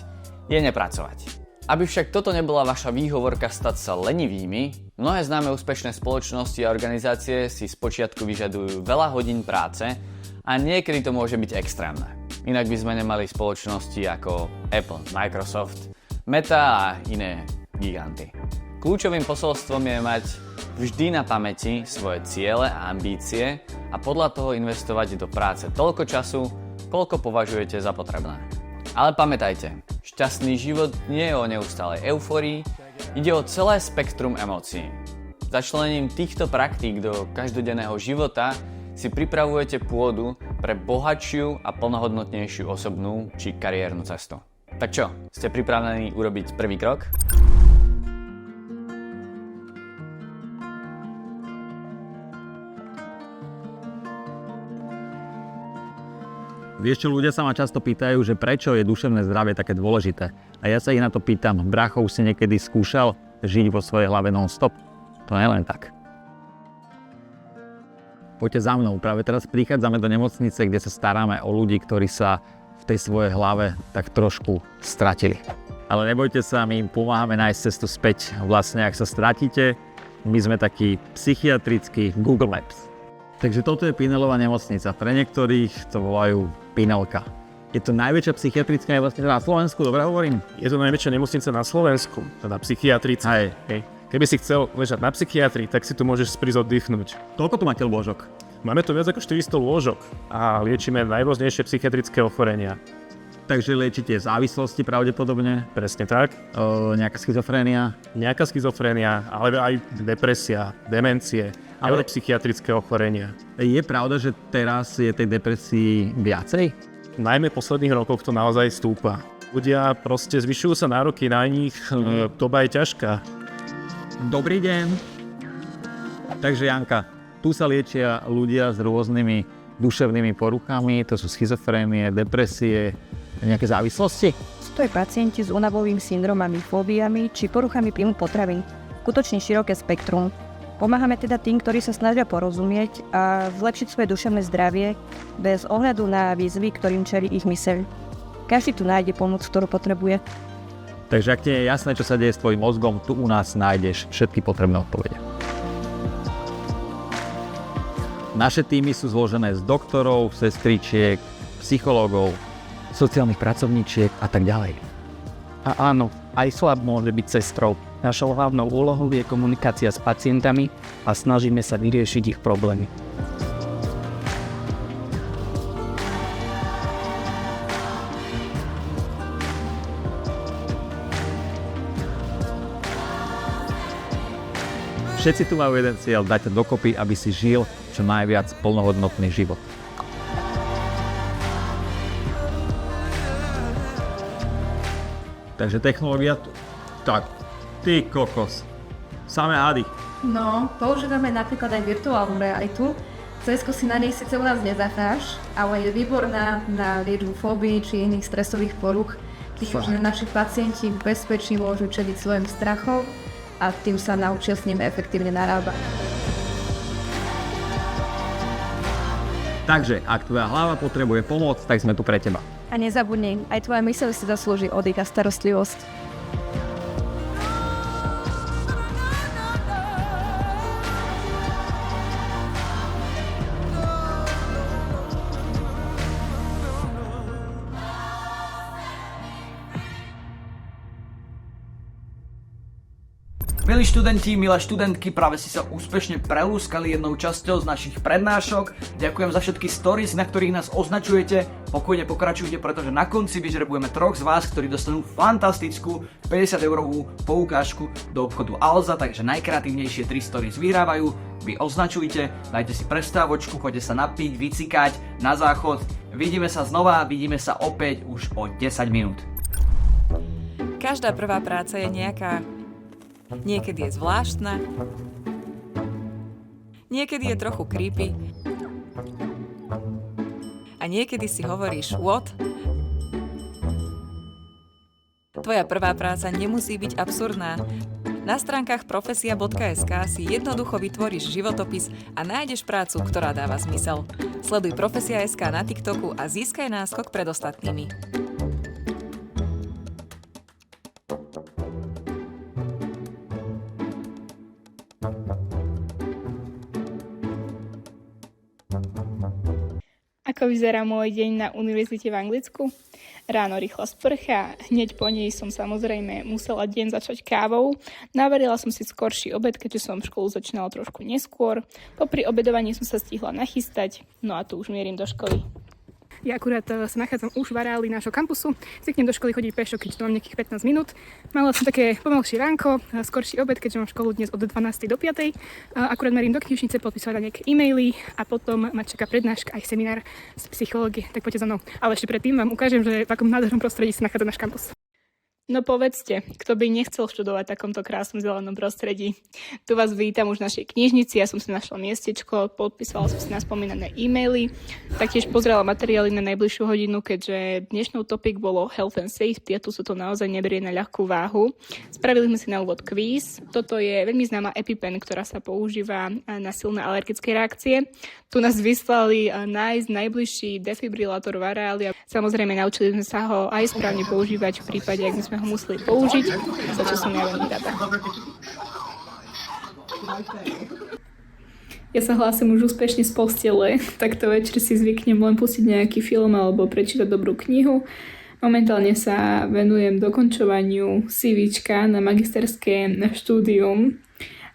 je nepracovať. Aby však toto nebola vaša výhovorka stať sa lenivými, mnohé známe úspešné spoločnosti a organizácie si spočiatku vyžadujú veľa hodín práce a niekedy to môže byť extrémne. Inak by sme nemali spoločnosti ako Apple, Microsoft, Meta a iné giganty. Kľúčovým posolstvom je mať vždy na pamäti svoje ciele a ambície a podľa toho investovať do práce toľko času, koľko považujete za potrebné. Ale pamätajte, šťastný život nie je o neustálej eufórii, ide o celé spektrum emócií. Začlenením týchto praktík do každodenného života si pripravujete pôdu pre bohatšiu a plnohodnotnejšiu osobnú či kariérnu cestu. Tak čo, ste pripravení urobiť prvý krok? Vieš čo, ľudia sa ma často pýtajú, že prečo je duševné zdravie také dôležité. A ja sa ich na to pýtam, brácho, už si niekedy skúšal žiť vo svojej hlave non-stop? To nie len tak. Poďte za mnou, práve teraz prichádzame do nemocnice, kde sa staráme o ľudí, ktorí sa v tej svojej hlave tak trošku stratili. Ale nebojte sa, my im pomáhame nájsť cestu späť. Vlastne, ak sa stratíte, my sme taký psychiatrický Google Maps. Takže toto je Pinelová nemocnica. Pre niektorých to volajú Pinelka. Je to najväčšia psychiatrická nemocnica na Slovensku, dobre hovorím? Je to najväčšia nemocnica na Slovensku, teda psychiatrická. Hej. Keby si chcel ležať na psychiatrii, tak si tu môžeš prísť oddychnúť. Koľko tu máte lôžok? Máme tu viac ako 400 lôžok a liečíme najrôznejšie psychiatrické ochorenia. Takže liečite závislosti pravdepodobne? Presne tak. Nejaká schizofrénia? Nejaká schizofrénia, ale aj depresia, demencie, neuropsychiatrické ochorenia. Je pravda, že teraz je tej depresii viacej? Najmä v posledných rokoch to naozaj stúpa. Ľudia proste zvyšujú sa nároky na nich, doba je ťažká. Dobrý deň. Takže Janka, tu sa liečia ľudia s rôznymi duševnými poruchami, to sú schizofrénie, depresie, nejaké závislosti? Sú to aj pacienti s únavovým syndromami, fóbiami či poruchami príjmu potravín. Skutočne široké spektrum. Pomáhame teda tým, ktorí sa snažia porozumieť a zlepšiť svoje duševné zdravie bez ohľadu na výzvy, ktorým čelí ich myseľ. Každý tu nájde pomoc, ktorú potrebuje. Takže ak ti je jasné, čo sa deje s tvojím mozgom, tu u nás nájdeš všetky potrebné odpovede. Naše týmy sú zložené z doktorov, sestričiek, psychológov, sociálnych pracovníčiek a tak ďalej. A áno, aj SLAB môže byť sestrou. Našou hlavnou úlohou je komunikácia s pacientami a snažíme sa vyriešiť ich problémy. Všetci tu majú jeden cieľ, dať ťa dokopy, aby si žil čo najviac plnohodnotný život. Takže technológia tu. Tak, ty kokos. Samé hady. No, používame napríklad aj virtuálnu realitu. CSko si na nej síce u nás nezahráš, ale je výborná na liečbu fóbií či iných stresových poruch. Tým, že naši pacienti v bezpečí môžu čeliť svojim strachom a tým sa naučia s nimi efektívne narábať. Takže, ak tvoja hlava potrebuje pomoc, tak sme tu pre teba. A nezabudni, aj tvoja myseľ si zaslúži oddych a starostlivosť. Milí študenti, milé študentky, práve si sa úspešne prelúskali jednou časťou z našich prednášok. Ďakujem za všetky stories, na ktorých nás označujete. Pokojne pokračujte, pretože na konci vyžrebujeme 3 z vás, ktorí dostanú fantastickú 50-eurovú poukážku do obchodu Alza, takže najkreatívnejšie 3 stories vyhrávajú. Vy označujte, dajte si prestávočku, choďte sa napiť, vycikať na záchod. Vidíme sa znova, vidíme sa opäť už o 10 minút. Každá prvá práca je nejaká. Niekedy je zvláštna, niekedy je trochu creepy a niekedy si hovoríš what? Tvoja prvá práca nemusí byť absurdná. Na stránkach profesia.sk si jednoducho vytvoríš životopis a nájdeš prácu, ktorá dáva zmysel. Sleduj Profesia.sk na TikToku a získaj náskok pred ostatnými. Ako vyzerá môj deň na univerzite v Anglicku? Ráno rýchla sprcha, hneď po nej som samozrejme musela deň začať kávou. Navarila som si skorší obed, keďže som školu začínala trošku neskôr. Popri obedovaní som sa stihla nachystať, no a tu už mierim do školy. Ja akurát sa nachádzam už v areáli nášho kampusu. Zvyknem do školy chodiť pešo, keď tu mám nejakých 15 minút. Mala som také pomalšie ránko, skorší obed, keďže mám školu dnes od 12. do 5. Akurát merím do knižnice, podpísať nejaké e-maily a potom ma čaká prednáška aj seminár z psychológie. Tak poďte za mnou. Ale ešte predtým vám ukážem, že v akom nádhernom prostredí sa nachádza náš kampus. No povedzte, kto by nechcel študovať v takomto krásnom zelenom prostredí? Tu vás vítam už v našej knižnici, ja som si našla miestečko, podpísala som si na spomínané e-maily, taktiež pozrela materiály na najbližšiu hodinu, keďže dnešnou topik bolo health and safety a tu sa to naozaj neberie na ľahkú váhu. Spravili sme si na úvod kvíz, toto je veľmi známa EpiPen, ktorá sa používa na silné alergické reakcie. Tu nás vyslali nájsť najbližší defibrilátor v areáli a samozrejme naučili sme sa ho aj správne používať v prípade, ak sme ho museli použiť, za čo som ja veľmi rada. Ja sa hlásim už úspešne z postele, takto večer si zvyknem len pustiť nejaký film alebo prečítať dobrú knihu. Momentálne sa venujem dokončovaniu CVčka na magisterské štúdium,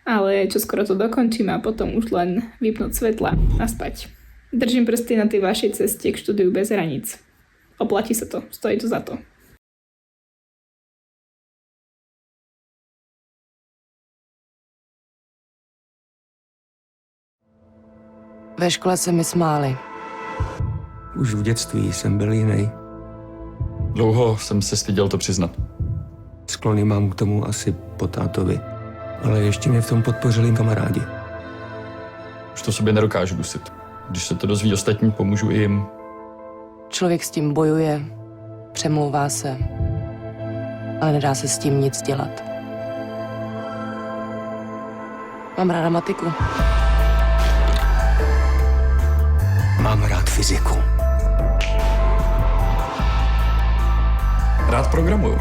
ale čoskoro to dokončím a potom už len vypnúť svetla a spať. Držím prsty na tej vašej ceste k štúdiu bez hraníc. Oplatí sa to, stojí to za to. Ve škole se mi smáli. Už v dětství jsem byl jiný. Dlouho jsem se styděl to přiznat. Sklony mám k tomu asi po tátovi, ale ještě mě v tom podpořili kamarádi. Už to sobě nedokážu dusit. Když se to dozví ostatní, pomůžu i jim. Člověk s tím bojuje, přemlouvá se, ale nedá se s tím nic dělat. Mám ráda matiku. Mám rád fyziku. Rád programuju.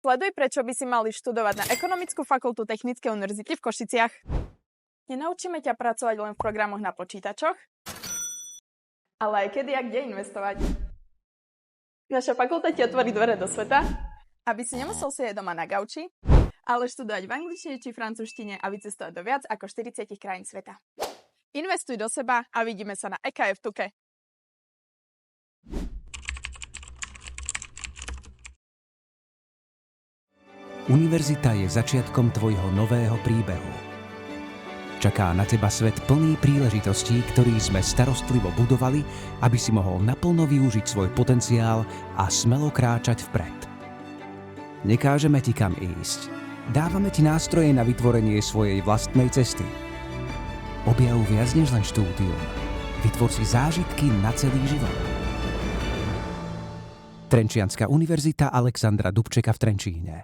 Sleduj, prečo by si mali študovať na Ekonomickú fakultu Technickej univerzity v Košiciach. Nenaučíme ťa pracovať len v programoch na počítačoch, ale aj kedy a kde investovať. Naša fakulta ti otvorí dvere do sveta, aby si nemusel sedieť doma na gauči, ale študovať v angličtine či francúzštine a vycestovať do viac ako 40 krajín sveta. Investuj do seba a vidíme sa na EKF Tuke. Univerzita je začiatkom tvojho nového príbehu. Čaká na teba svet plný príležitostí, ktorý sme starostlivo budovali, aby si mohol naplno využiť svoj potenciál a smelo kráčať vpred. Nekážeme ti kam ísť. Dávame ti nástroje na vytvorenie svojej vlastnej cesty. Objav viac než len štúdium. Vytvor si zážitky na celý život. Trenčianska univerzita Alexandra Dubčeka v Trenčíne.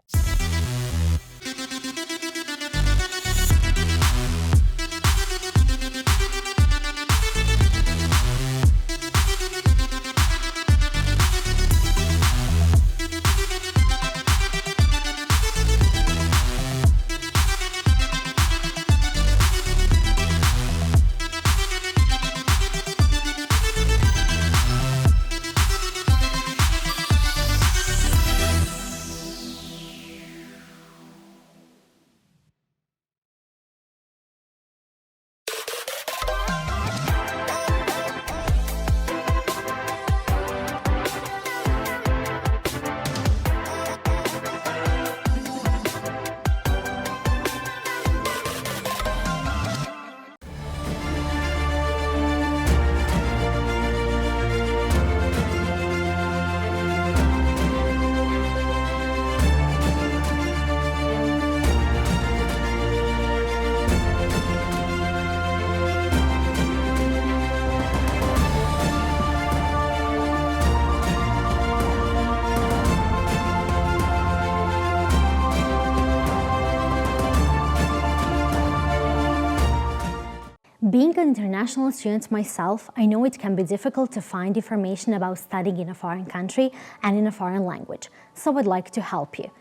Being an international student myself, I know it can be difficult to find information about studying in a foreign country and in a foreign language, so I'd like to help you.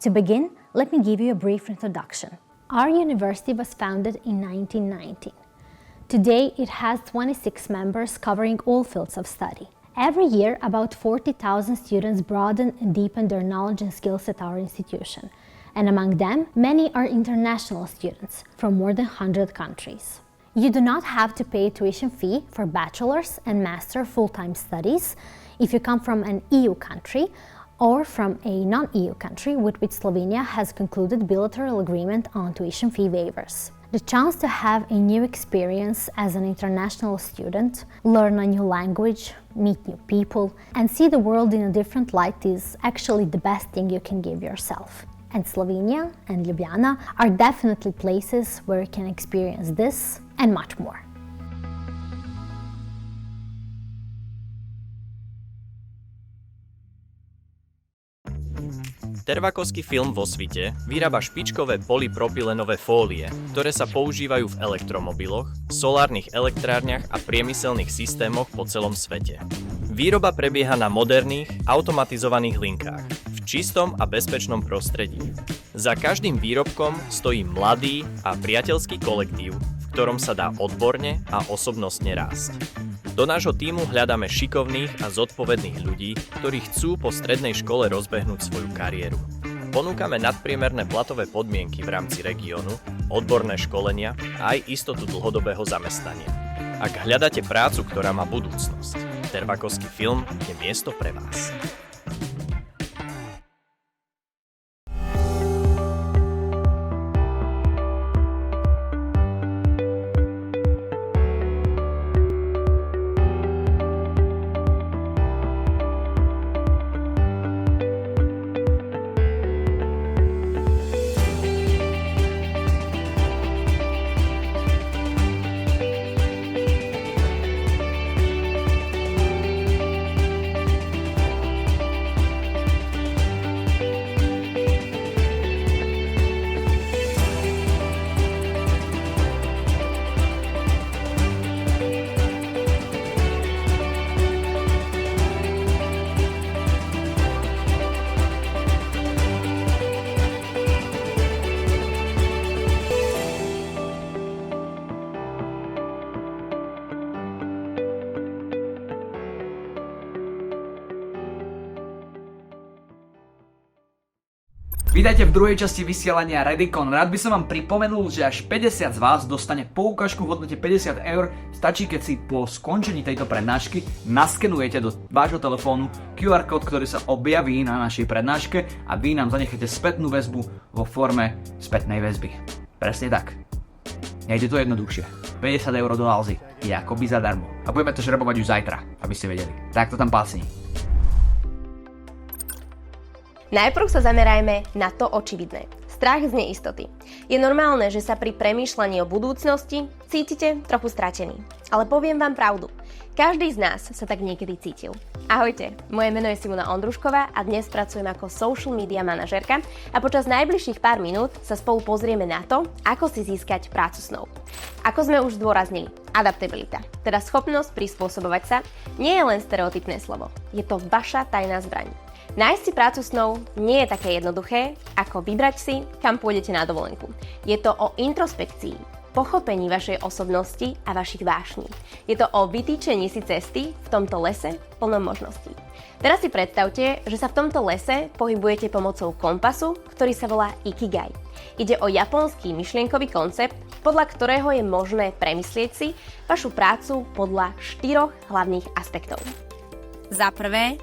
To begin, let me give you a brief introduction. Our university was founded in 1919. Today, it has 26 members covering all fields of study. Every year, about 40,000 students broaden and deepen their knowledge and skills at our institution. And among them, many are international students from more than 100 countries. You do not have to pay a tuition fee for bachelor's and master full-time studies if you come from an EU country or from a non-EU country with which Slovenia has concluded bilateral agreement on tuition fee waivers. The chance to have a new experience as an international student, learn a new language, meet new people, and see the world in a different light is actually the best thing you can give yourself. And Slovenia and Ljubljana are definitely places where you can experience this and much more. Tervakovský film vo svite vyrába špičkové polypropylenové fólie, ktoré sa používajú v elektromobiloch, solárnych elektrárniach a priemyselných systémoch po celom svete. Výroba prebieha na moderných, automatizovaných linkách, v čistom a bezpečnom prostredí. Za každým výrobkom stojí mladý a priateľský kolektív, v ktorom sa dá odborne a osobnostne rásť. Do nášho tímu hľadáme šikovných a zodpovedných ľudí, ktorí chcú po strednej škole rozbehnúť svoju kariéru. Ponúkame nadpriemerné platové podmienky v rámci regiónu, odborné školenia a aj istotu dlhodobého zamestnania. Ak hľadáte prácu, ktorá má budúcnosť, Tervakovský film je miesto pre vás. Vítajte v druhej časti vysielania Redicon. Rád by som vám pripomenul, že až 50 z vás dostane poukážku v hodnote 50 €. Stačí, keď si po skončení tejto prednášky naskenujete do vášho telefónu QR kód, ktorý sa objaví na našej prednáške a vy nám zanecháte spätnú väzbu vo forme spätnej väzby. Presne tak. Nejde to jednoduchšie. 50 € do Alzy je akoby zadarmo. A budeme to žrebovať už zajtra, aby ste vedeli. Tak to tam pásni. Najprv sa zamerajme na to očividné. Strach z neistoty. Je normálne, že sa pri premýšľaní o budúcnosti cítite trochu stratený. Ale poviem vám pravdu. Každý z nás sa tak niekedy cítil. Ahojte, moje meno je Simona Ondrušková a dnes pracujem ako social media manažérka a počas najbližších pár minút sa spolu pozrieme na to, ako si získať prácu snov. Ako sme už zdôraznili, adaptabilita, teda schopnosť prispôsobovať sa, nie je len stereotypné slovo. Je to vaša tajná zbraň. Nájsť si prácu snov nie je také jednoduché, ako vybrať si, kam pôjdete na dovolenku. Je to o introspekcii, pochopení vašej osobnosti a vašich vášní. Je to o vytýčení si cesty v tomto lese plnom možností. Teraz si predstavte, že sa v tomto lese pohybujete pomocou kompasu, ktorý sa volá Ikigai. Ide o japonský myšlienkový koncept, podľa ktorého je možné premyslieť si vašu prácu podľa 4 hlavných aspektov. Za prvé,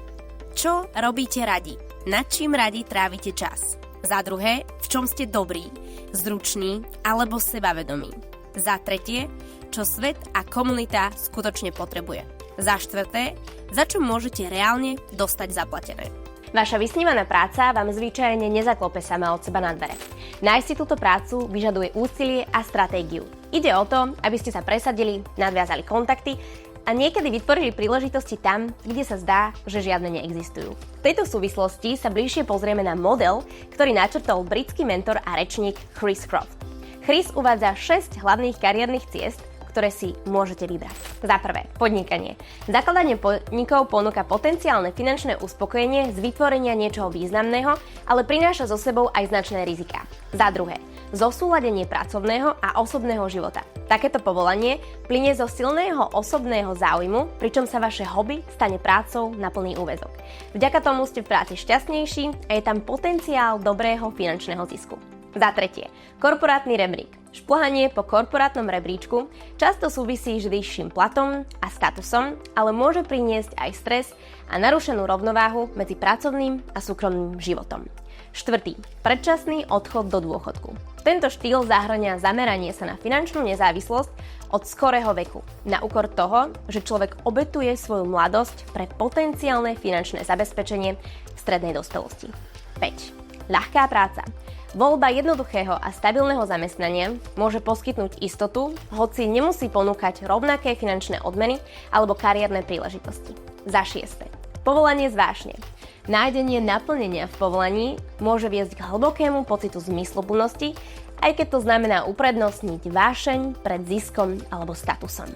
čo robíte radi? Nad čím radi trávite čas? Za druhé, v čom ste dobrí, zruční alebo sebavedomí? Za tretie, čo svet a komunita skutočne potrebuje? Za štvrté, za čo môžete reálne dostať zaplatené? Vaša vysnívaná práca vám zvyčajne nezaklope sama od seba na dvere. Nájsť si túto prácu vyžaduje úsilie a stratégiu. Ide o to, aby ste sa presadili, nadviazali kontakty a niekedy vytvorili príležitosti tam, kde sa zdá, že žiadne neexistujú. V tejto súvislosti sa bližšie pozrieme na model, ktorý načrtol britský mentor a rečník Chris Croft. Chris uvádza 6 hlavných kariérnych ciest, ktoré si môžete vybrať. Za prvé, podnikanie. Zakladanie podnikov ponúka potenciálne finančné uspokojenie z vytvorenia niečoho významného, ale prináša so sebou aj značné riziká. Za druhé, zosúladenie pracovného a osobného života. Takéto povolanie plynie zo silného osobného záujmu, pričom sa vaše hobby stane prácou na plný úväzok. Vďaka tomu ste v práci šťastnejší a je tam potenciál dobrého finančného zisku. Za tretie, korporátny rebrík. Šplhanie po korporátnom rebríčku často súvisí s vyšším platom a statusom, ale môže priniesť aj stres a narušenú rovnováhu medzi pracovným a súkromným životom. Štvrtý, predčasný odchod do dôchodku. Tento štýl zahŕňa zameranie sa na finančnú nezávislosť od skorého veku, na úkor toho, že človek obetuje svoju mladosť pre potenciálne finančné zabezpečenie v strednej dospelosti. 5. Ľahká práca. Voľba jednoduchého a stabilného zamestnania môže poskytnúť istotu, hoci nemusí ponúkať rovnaké finančné odmeny alebo kariérne príležitosti. Za 6. Povolanie z vášne. Nájdenie naplnenia v povolaní môže viesť k hlbokému pocitu zmysluplnosti, aj keď to znamená uprednostniť vášeň pred ziskom alebo statusom.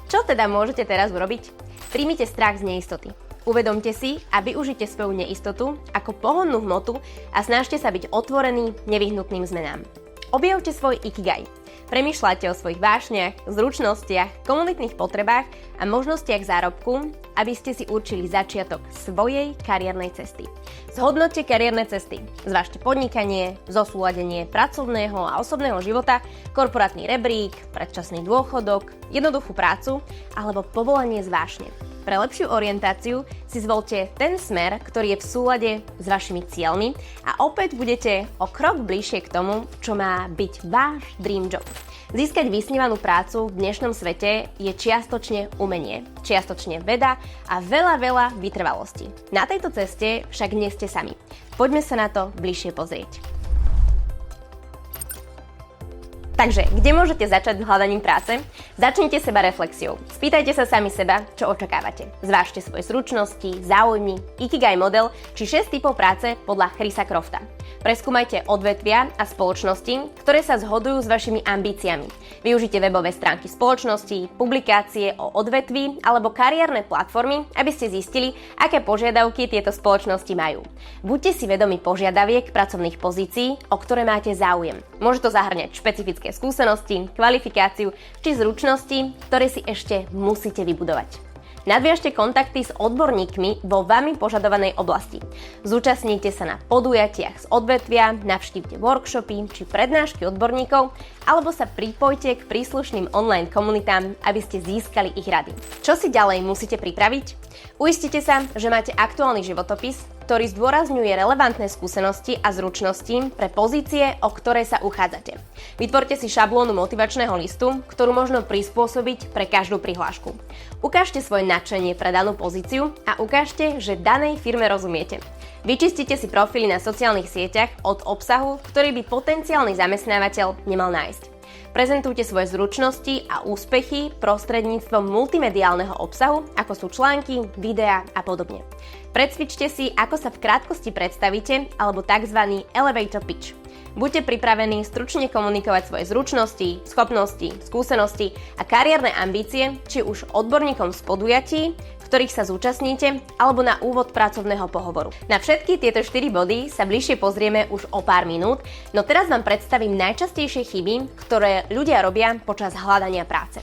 Čo teda môžete teraz urobiť? Príjmite strach z neistoty. Uvedomte si a využite svoju neistotu ako pohonnú hmotu a snažte sa byť otvorení nevyhnutným zmenám. Objavte svoj Ikigai. Premýšľajte o svojich vášniach, zručnostiach, komunitných potrebách a možnostiach zárobku, aby ste si určili začiatok svojej kariérnej cesty. Zhodnoťte kariérne cesty. Zvážte podnikanie, zosúladenie pracovného a osobného života, korporátny rebrík, predčasný dôchodok, jednoduchú prácu alebo povolanie z vášne. Pre lepšiu orientáciu si zvolte ten smer, ktorý je v súlade s vašimi cieľmi a opäť budete o krok bližšie k tomu, čo má byť váš dream job. Získať vysnívanú prácu v dnešnom svete je čiastočne umenie, čiastočne veda a veľa vytrvalosti. Na tejto ceste však nie ste sami. Poďme sa na to bližšie pozrieť. Takže, kde môžete začať s hľadaním práce? Začnite seba reflexiou. Spýtajte sa sami seba, čo očakávate. Zvážte svoje zručnosti, záujmy, Ikigai model či 6 typov práce podľa Chrisa Crofta. Preskúmajte odvetvia a spoločnosti, ktoré sa zhodujú s vašimi ambíciami. Využite webové stránky spoločnosti, publikácie o odvetví alebo kariérne platformy, aby ste zistili, aké požiadavky tieto spoločnosti majú. Buďte si vedomi požiadaviek pracovných pozícií, o ktoré máte záujem. Môže to zahŕňať špecifické skúsenosti, kvalifikáciu či zručnosti, ktoré si ešte musíte vybudovať. Nadviažte kontakty s odborníkmi vo vami požadovanej oblasti. Zúčastnite sa na podujatiach z odvetvia, navštívte workshopy či prednášky odborníkov alebo sa pripojte k príslušným online komunitám, aby ste získali ich rady. Čo si ďalej musíte pripraviť? Uistite sa, že máte aktuálny životopis, ktorý zdôrazňuje relevantné skúsenosti a zručnosti pre pozície, o ktoré sa uchádzate. Vytvorte si šablónu motivačného listu, ktorú možno prispôsobiť pre každú prihlášku. Ukážte svoje nadšenie pre danú pozíciu a ukážte, že danej firme rozumiete. Vyčistite si profily na sociálnych sieťach od obsahu, ktorý by potenciálny zamestnávateľ nemal nájsť. Prezentujte svoje zručnosti a úspechy prostredníctvom multimediálneho obsahu, ako sú články, videá a podobne. Predcvičte si, ako sa v krátkosti predstavíte, alebo tzv. Elevator pitch. Buďte pripravení stručne komunikovať svoje zručnosti, schopnosti, skúsenosti a kariérne ambície, či už odborníkom z podujatí, ktorých sa zúčastníte, alebo na úvod pracovného pohovoru. Na všetky tieto 4 body sa bližšie pozrieme už o pár minút, no teraz vám predstavím najčastejšie chyby, ktoré ľudia robia počas hľadania práce.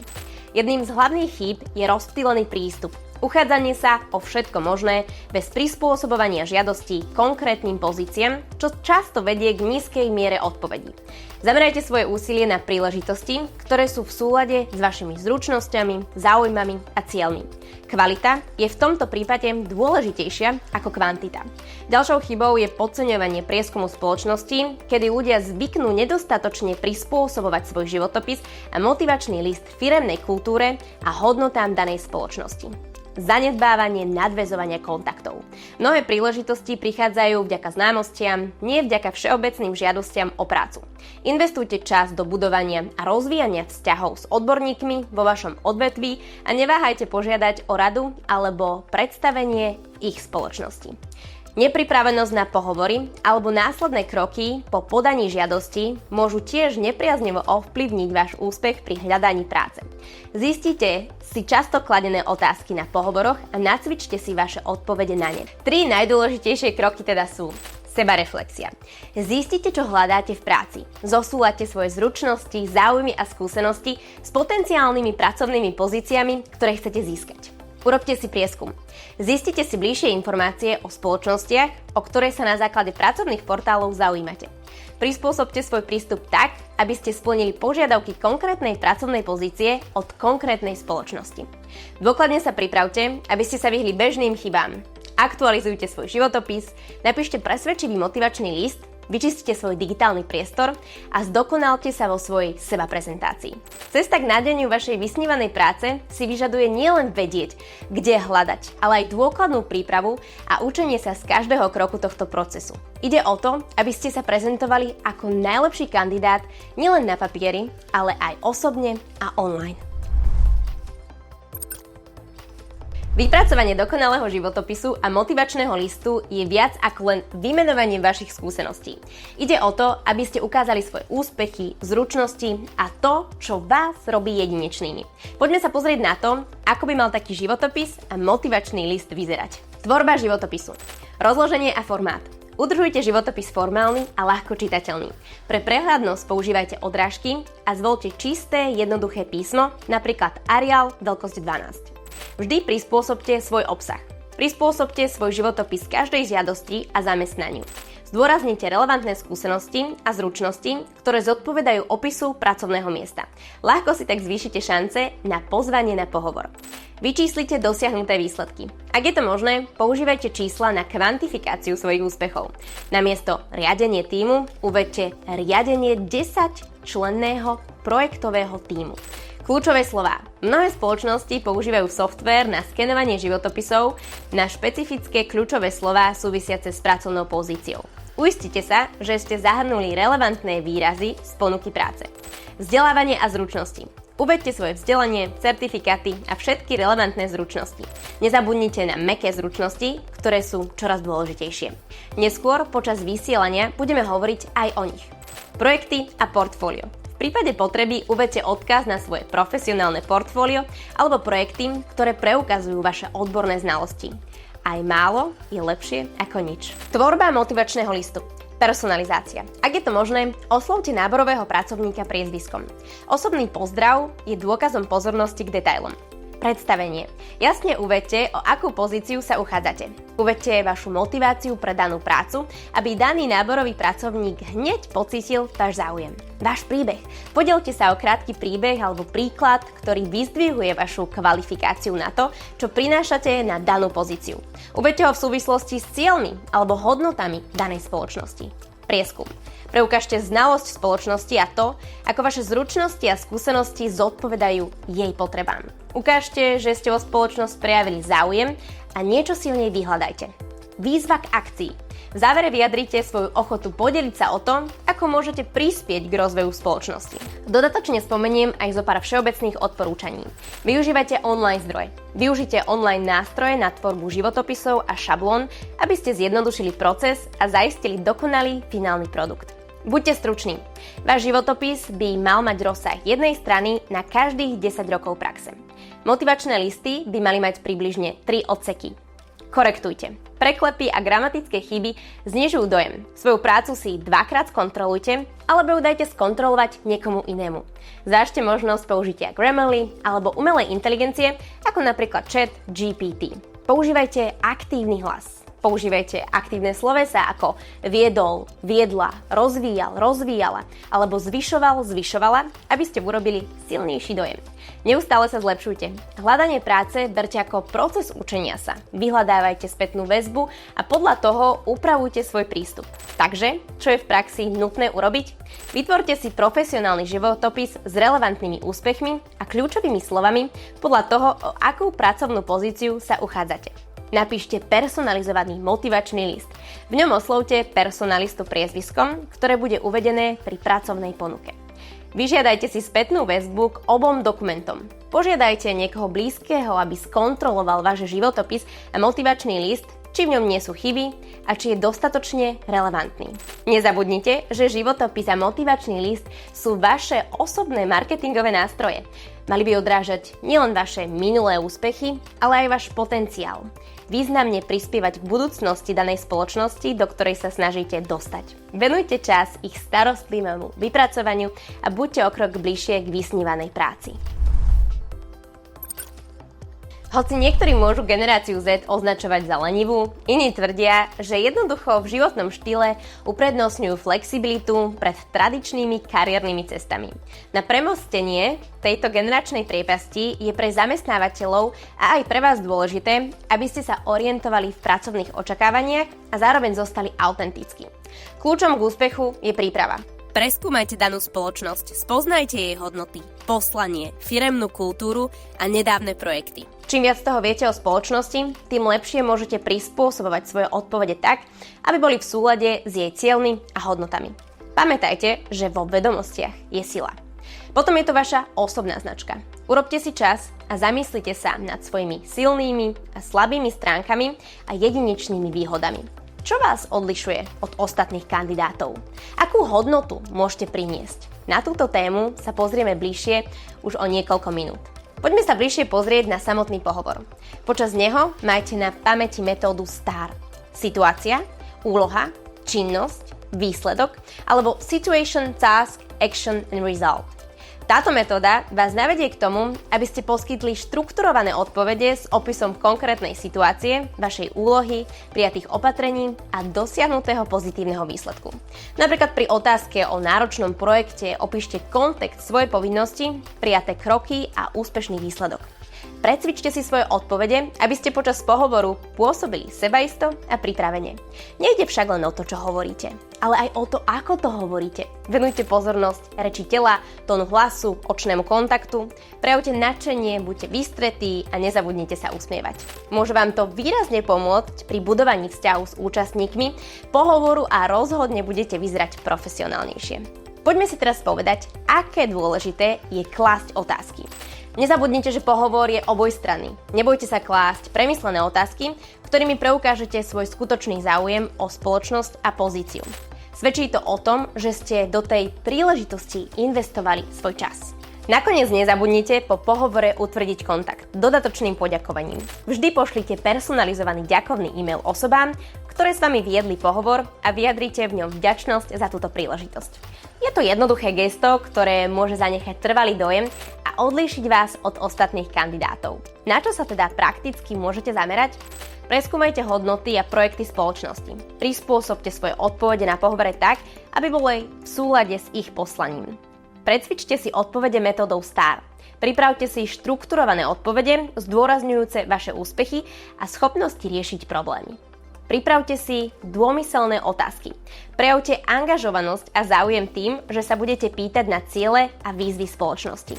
Jedným z hlavných chýb je rozptýlený prístup. Uchádzanie sa o všetko možné bez prispôsobovania žiadostí konkrétnym pozíciám, čo často vedie k nízkej miere odpovedí. Zamerajte svoje úsilie na príležitosti, ktoré sú v súlade s vašimi zručnosťami, záujmami a cieľmi. Kvalita je v tomto prípade dôležitejšia ako kvantita. Ďalšou chybou je podceňovanie prieskumu spoločnosti, kedy ľudia zvyknú nedostatočne prispôsobovať svoj životopis a motivačný list firemnej kultúre a hodnotám danej spoločnosti. Zanedbávanie nadväzovania kontaktov. Mnohé príležitosti prichádzajú vďaka známostiam, nie vďaka všeobecným žiadostiam o prácu. Investujte čas do budovania a rozvíjania vzťahov s odborníkmi vo vašom odvetví a neváhajte požiadať o radu alebo predstavenie v ich spoločnosti. Nepripravenosť na pohovory alebo následné kroky po podaní žiadosti môžu tiež nepriaznivo ovplyvniť váš úspech pri hľadaní práce. Zistite si často kladené otázky na pohovoroch a nacvičte si vaše odpovede na ne. 3 najdôležitejšie kroky teda sú: sebareflexia. Zistite, čo hľadáte v práci. Zosúladte svoje zručnosti, záujmy a skúsenosti s potenciálnymi pracovnými pozíciami, ktoré chcete získať. Urobte si prieskum. Zistite si bližšie informácie o spoločnostiach, o ktoré sa na základe pracovných portálov zaujímate. Prispôsobte svoj prístup tak, aby ste splnili požiadavky konkrétnej pracovnej pozície od konkrétnej spoločnosti. Dôkladne sa pripravte, aby ste sa vyhli bežným chybám. Aktualizujte svoj životopis, napíšte presvedčivý motivačný list, vyčistite svoj digitálny priestor a zdokonalte sa vo svojej sebaprezentácii. Cesta k nádeniu vašej vysnívanej práce si vyžaduje nielen vedieť, kde hľadať, ale aj dôkladnú prípravu a učenie sa z každého kroku tohto procesu. Ide o to, aby ste sa prezentovali ako najlepší kandidát nielen na papieri, ale aj osobne a online. Vypracovanie dokonalého životopisu a motivačného listu je viac ako len vymenovanie vašich skúseností. Ide o to, aby ste ukázali svoje úspechy, zručnosti a to, čo vás robí jedinečnými. Poďme sa pozrieť na to, ako by mal taký životopis a motivačný list vyzerať. Tvorba životopisu. Rozloženie a formát. Udržujte životopis formálny a ľahko čitateľný. Pre prehľadnosť používajte odrážky a zvolte čisté, jednoduché písmo, napríklad Arial veľkosť 12. Vždy prispôsobte svoj obsah. Prispôsobte svoj životopis každej žiadosti a zamestnaniu. Zdôraznite relevantné skúsenosti a zručnosti, ktoré zodpovedajú opisu pracovného miesta. Ľahko si tak zvýšite šance na pozvanie na pohovor. Vyčíslite dosiahnuté výsledky. Ak je to možné, používajte čísla na kvantifikáciu svojich úspechov. Namiesto riadenie tímu uvedte riadenie 10-členného projektového tímu. Kľúčové slová. Mnohé spoločnosti používajú softvér na skenovanie životopisov na špecifické kľúčové slová súvisiace s pracovnou pozíciou. Uistite sa, že ste zahrnuli relevantné výrazy z ponuky práce. Vzdelávanie a zručnosti. Uvedte svoje vzdelanie, certifikáty a všetky relevantné zručnosti. Nezabudnite na mäkké zručnosti, ktoré sú čoraz dôležitejšie. Neskôr počas vysielania budeme hovoriť aj o nich. Projekty a portfólio. V prípade potreby uvedte odkaz na svoje profesionálne portfólio alebo projekty, ktoré preukazujú vaše odborné znalosti. Aj málo je lepšie ako nič. Tvorba motivačného listu. Personalizácia. Ak je to možné, oslovte náborového pracovníka priezviskom. Osobný pozdrav je dôkazom pozornosti k detailom. Predstavenie. Jasne uvedte, o akú pozíciu sa uchádzate. Uvedte vašu motiváciu pre danú prácu, aby daný náborový pracovník hneď pocítil váš záujem. Váš príbeh. Podielte sa o krátky príbeh alebo príklad, ktorý vyzdvihuje vašu kvalifikáciu na to, čo prinášate na danú pozíciu. Uvedte ho v súvislosti s cieľmi alebo hodnotami danej spoločnosti. Prieskum. Preukážte znalosť spoločnosti a to, ako vaše zručnosti a skúsenosti zodpovedajú jej potrebám. Ukážte, že ste o spoločnosť prejavili záujem a niečo si o nej vyhľadajte. Výzva k akcii. V závere vyjadrite svoju ochotu podeliť sa o tom, ako môžete prispieť k rozvoju spoločnosti. Dodatočne spomeniem aj zo pár všeobecných odporúčaní. Využívajte online zdroje. Využite online nástroje na tvorbu životopisov a šablón, aby ste zjednodušili proces a zaistili dokonalý finálny produkt. Buďte struční. Váš životopis by mal mať rozsah jednej strany na každých 10 rokov praxe. Motivačné listy by mali mať približne 3 odseky. Korektujte. Preklepy a gramatické chyby znižujú dojem. Svoju prácu si 2-krát skontrolujte, alebo ju dajte skontrolovať niekomu inému. Zvážte možnosť použitia Grammarly alebo umelej inteligencie, ako napríklad chat GPT. Používajte aktívny hlas. Používajte aktívne slovesá ako viedol, viedla, rozvíjal, rozvíjala alebo zvyšoval, zvyšovala, aby ste urobili silnejší dojem. Neustále sa zlepšujte. Hľadanie práce berte ako proces učenia sa. Vyhľadávajte spätnú väzbu a podľa toho upravujte svoj prístup. Takže, čo je v praxi nutné urobiť? Vytvorte si profesionálny životopis s relevantnými úspechmi a kľúčovými slovami podľa toho, o akú pracovnú pozíciu sa uchádzate. Napíšte personalizovaný motivačný list. V ňom oslovte personalistu priezviskom, ktoré bude uvedené pri pracovnej ponuke. Vyžiadajte si spätnú väzbu k obom dokumentom. Požiadajte niekoho blízkeho, aby skontroloval váš životopis a motivačný list, či v ňom nie sú chyby a či je dostatočne relevantný. Nezabudnite, že životopis a motivačný list sú vaše osobné marketingové nástroje. Mali by odrážať nielen vaše minulé úspechy, ale aj váš potenciál. Významne prispievať k budúcnosti danej spoločnosti, do ktorej sa snažíte dostať. Venujte čas ich starostlivému vypracovaniu a buďte o krok bližšie k vysnívanej práci. Hoci niektorí môžu generáciu Z označovať za lenivú, iní tvrdia, že jednoducho v životnom štýle uprednostňujú flexibilitu pred tradičnými kariérnymi cestami. Na premostenie tejto generačnej priepasti je pre zamestnávateľov a aj pre vás dôležité, aby ste sa orientovali v pracovných očakávaniach a zároveň zostali autentickí. Kľúčom k úspechu je príprava. Preskúmajte danú spoločnosť, spoznajte jej hodnoty, poslanie, firemnú kultúru a nedávne projekty. Čím viac toho viete o spoločnosti, tým lepšie môžete prispôsobovať svoje odpovede tak, aby boli v súlade s jej cieľmi a hodnotami. Pamätajte, že vo vedomostiach je sila. Potom je to vaša osobná značka. Urobte si čas a zamyslite sa nad svojimi silnými a slabými stránkami a jedinečnými výhodami. Čo vás odlišuje od ostatných kandidátov? Akú hodnotu môžete priniesť? Na túto tému sa pozrieme bližšie už o niekoľko minút. Poďme sa bližšie pozrieť na samotný pohovor. Počas neho majte na pamäti metódu STAR. Situácia, úloha, činnosť, výsledok alebo Situation, Task, Action and Result. Táto metóda vás navedie k tomu, aby ste poskytli štrukturované odpovede s opisom konkrétnej situácie, vašej úlohy, prijatých opatrení a dosiahnutého pozitívneho výsledku. Napríklad pri otázke o náročnom projekte opíšte kontext svojej povinnosti, prijaté kroky a úspešný výsledok. Precvičte si svoje odpovede, aby ste počas pohovoru pôsobili sebaisto a pripravene. Nejde však len o to, čo hovoríte, ale aj o to, ako to hovoríte. Venujte pozornosť reči tela, tónu hlasu, očnému kontaktu, prejavte nadšenie, buďte vystretí a nezabudnite sa usmievať. Môže vám to výrazne pomôcť pri budovaní vzťahu s účastníkmi pohovoru a rozhodne budete vyzerať profesionálnejšie. Poďme si teraz povedať, aké dôležité je klásť otázky. Nezabudnite, že pohovor je obojstranný. Nebojte sa klásť premyslené otázky, ktorými preukážete svoj skutočný záujem o spoločnosť a pozíciu. Svedčí to o tom, že ste do tej príležitosti investovali svoj čas. Nakoniec nezabudnite po pohovore utvrdiť kontakt dodatočným poďakovaním. Vždy pošlite personalizovaný ďakovný e-mail osobám, ktoré s vami viedli pohovor a vyjadrite v ňom vďačnosť za túto príležitosť. Je to jednoduché gesto, ktoré môže zanechať trvalý dojem a a odlíšiť vás od ostatných kandidátov. Na čo sa teda prakticky môžete zamerať? Preskúmajte hodnoty a projekty spoločnosti. Prispôsobte svoje odpovede na pohovore tak, aby boli v súlade s ich poslaním. Precvičte si odpovede metódou STAR. Pripravte si štrukturované odpovede, zdôrazňujúce vaše úspechy a schopnosti riešiť problémy. Pripravte si dômyselné otázky. Prejavte angažovanosť a záujem tým, že sa budete pýtať na ciele a výzvy spoločnosti.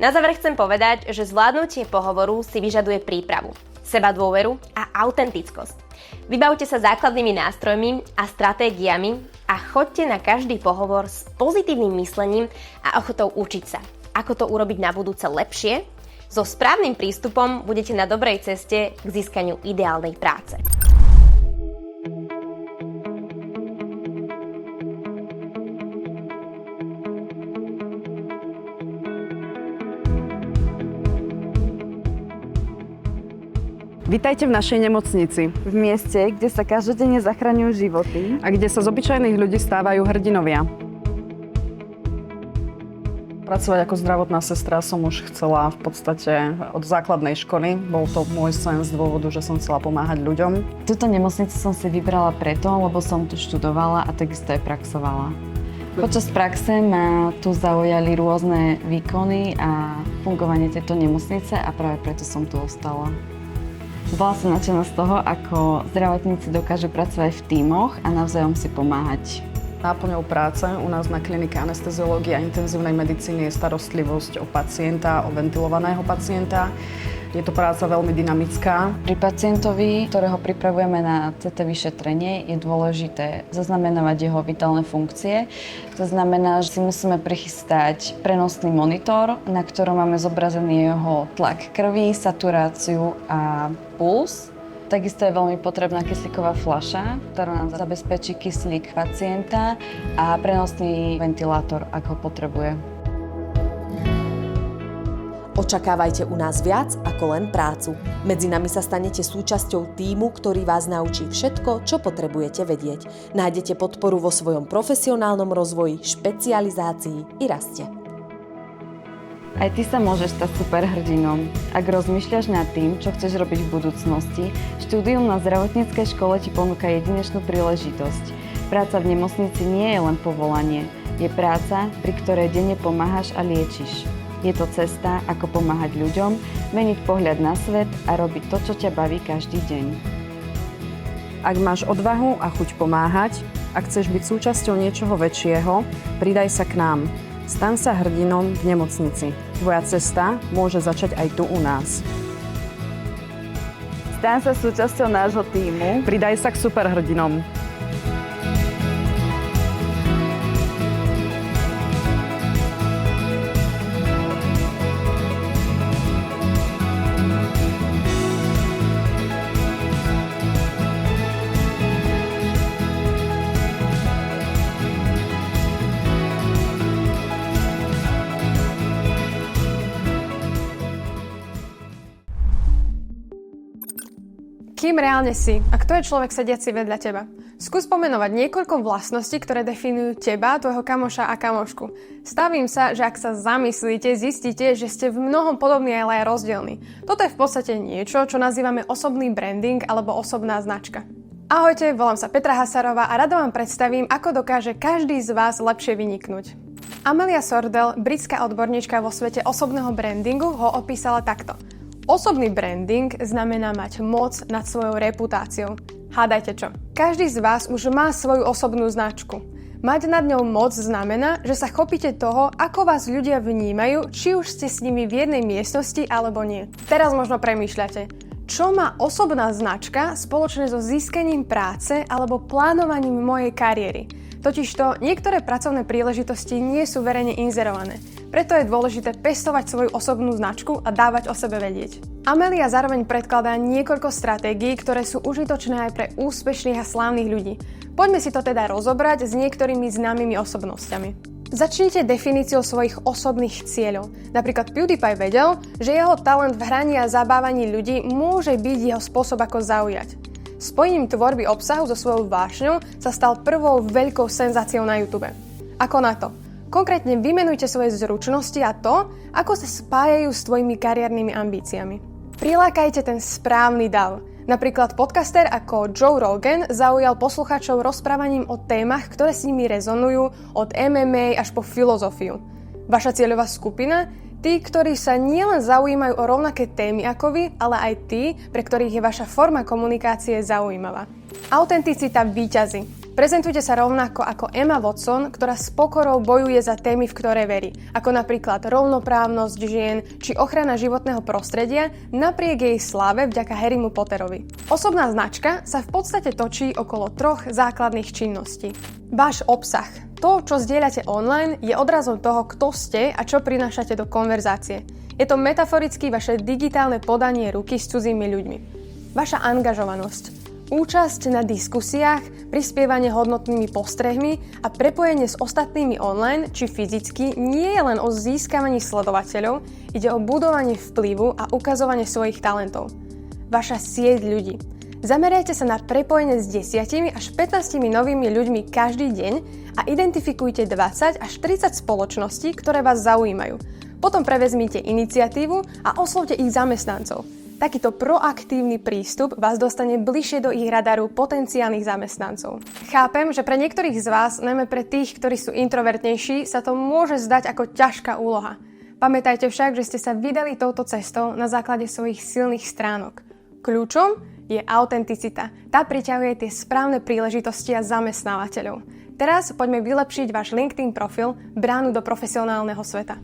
Na záver chcem povedať, že zvládnutie pohovoru si vyžaduje prípravu, sebadôveru a autentickosť. Vybavte sa základnými nástrojmi a stratégiami a choďte na každý pohovor s pozitívnym myslením a ochotou učiť sa. Ako to urobiť na budúce lepšie? So správnym prístupom budete na dobrej ceste k získaniu ideálnej práce. Vitajte v našej nemocnici. V mieste, kde sa každodenne zachraňujú životy a kde sa z obyčajných ľudí stávajú hrdinovia. Pracovať ako zdravotná sestra som už chcela v podstate od základnej školy. Bol to môj sen z dôvodu, že som chcela pomáhať ľuďom. Túto nemocnicu som si vybrala preto, lebo som tu študovala a takisto aj praxovala. Počas praxe ma tu zaujali rôzne výkony a fungovanie tejto nemocnice a práve preto som tu ostala. Bola som nadšená z toho, ako zdravotníci dokážu pracovať v tímoch a navzájom si pomáhať. Náplňou práce u nás na klinike anesteziológie a intenzívnej medicíny je starostlivosť o pacienta, o ventilovaného pacienta. Je to práca veľmi dynamická. Pri pacientovi, ktorého pripravujeme na CT vyšetrenie, je dôležité zaznamenávať jeho vitálne funkcie. To znamená, že si musíme prichystať prenosný monitor, na ktorom máme zobrazený jeho tlak krvi, saturáciu a puls. Takisto je veľmi potrebná kyslíková fľaša, ktorá nám zabezpečí kyslík pacienta a prenosný ventilátor, ak ho potrebuje. Očakávajte u nás viac ako len prácu. Medzi nami sa stanete súčasťou tímu, ktorý vás naučí všetko, čo potrebujete vedieť. Nájdete podporu vo svojom profesionálnom rozvoji, špecializácii i raste. Aj ty sa môžeš stať superhrdinom. Ak rozmýšľaš nad tým, čo chceš robiť v budúcnosti, štúdium na zdravotníckej škole ti ponúka jedinečnú príležitosť. Práca v nemocnici nie je len povolanie. Je práca, pri ktorej denne pomáhaš a liečiš. Je to cesta, ako pomáhať ľuďom, meniť pohľad na svet a robiť to, čo ťa baví každý deň. Ak máš odvahu a chuť pomáhať, ak chceš byť súčasťou niečoho väčšieho, pridaj sa k nám. Staň sa hrdinom v nemocnici. Tvoja cesta môže začať aj tu u nás. Staň sa súčasťou nášho tímu. Pridaj sa k superhrdinom. Kým reálne si a kto je človek sediaci vedľa teba? Skús pomenovať niekoľko vlastností, ktoré definujú teba, tvojho kamoša a kamošku. Stavím sa, že ak sa zamyslíte, zistíte, že ste v mnohom podobní, ale aj rozdielni. Toto je v podstate niečo, čo nazývame osobný branding alebo osobná značka. Ahojte, volám sa Petra Hasarová a rada vám predstavím, ako dokáže každý z vás lepšie vyniknúť. Amelia Sordell, britská odborníčka vo svete osobného brandingu, ho opísala takto. Osobný branding znamená mať moc nad svojou reputáciou. Hádajte čo? Každý z vás už má svoju osobnú značku. Mať nad ňou moc znamená, že sa chopíte toho, ako vás ľudia vnímajú, či už ste s nimi v jednej miestnosti alebo nie. Teraz možno premýšľate, čo má osobná značka spoločné so získaním práce alebo plánovaním mojej kariéry. Totižto niektoré pracovné príležitosti nie sú verejne inzerované. Preto je dôležité pestovať svoju osobnú značku a dávať o sebe vedieť. Amelia zároveň predkladá niekoľko stratégií, ktoré sú užitočné aj pre úspešných a slávnych ľudí. Poďme si to teda rozobrať s niektorými známymi osobnosťami. Začnite definíciou svojich osobných cieľov. Napríklad PewDiePie vedel, že jeho talent v hraní a zabávaní ľudí môže byť jeho spôsob, ako zaujať. Spojením tvorby obsahu so svojou vášňou sa stal prvou veľkou senzáciou na YouTube. Ako na to? Konkrétne vymenujte svoje zručnosti a to, ako sa spájajú s tvojimi kariérnymi ambíciami. Prilákajte ten správny dav. Napríklad podcaster ako Joe Rogan zaujal poslucháčov rozprávaním o témach, ktoré s nimi rezonujú, od MMA až po filozofiu. Vaša cieľová skupina? Tí, ktorí sa nielen zaujímajú o rovnaké témy ako vy, ale aj tí, pre ktorých je vaša forma komunikácie zaujímavá. Autenticita víťazí. Prezentujte sa rovnako ako Emma Watson, ktorá s pokorou bojuje za témy, v ktoré verí, ako napríklad rovnoprávnosť žien či ochrana životného prostredia, napriek jej sláve vďaka Harrymu Potterovi. Osobná značka sa v podstate točí okolo 3 základných činností. Váš obsah. To, čo zdieľate online, je odrazom toho, kto ste a čo prinášate do konverzácie. Je to metaforicky vaše digitálne podanie ruky s cudzými ľuďmi. Vaša angažovanosť. Účasť na diskusiách, prispievanie hodnotnými postrehmi a prepojenie s ostatnými online či fyzicky nie je len o získavaní sledovateľov, ide o budovanie vplyvu a ukazovanie svojich talentov. Vaša sieť ľudí. Zamerajte sa na prepojenie s 10 až 15 novými ľuďmi každý deň a identifikujte 20 až 30 spoločností, ktoré vás zaujímajú. Potom prevezmite iniciatívu a oslovte ich zamestnancov. Takýto proaktívny prístup vás dostane bližšie do ich radaru potenciálnych zamestnancov. Chápem, že pre niektorých z vás, najmä pre tých, ktorí sú introvertnejší, sa to môže zdať ako ťažká úloha. Pamätajte však, že ste sa vydali touto cestou na základe svojich silných stránok. Kľúčom je autenticita. Tá priťahuje tie správne príležitosti a zamestnávateľov. Teraz poďme vylepšiť váš LinkedIn profil, bránu do profesionálneho sveta.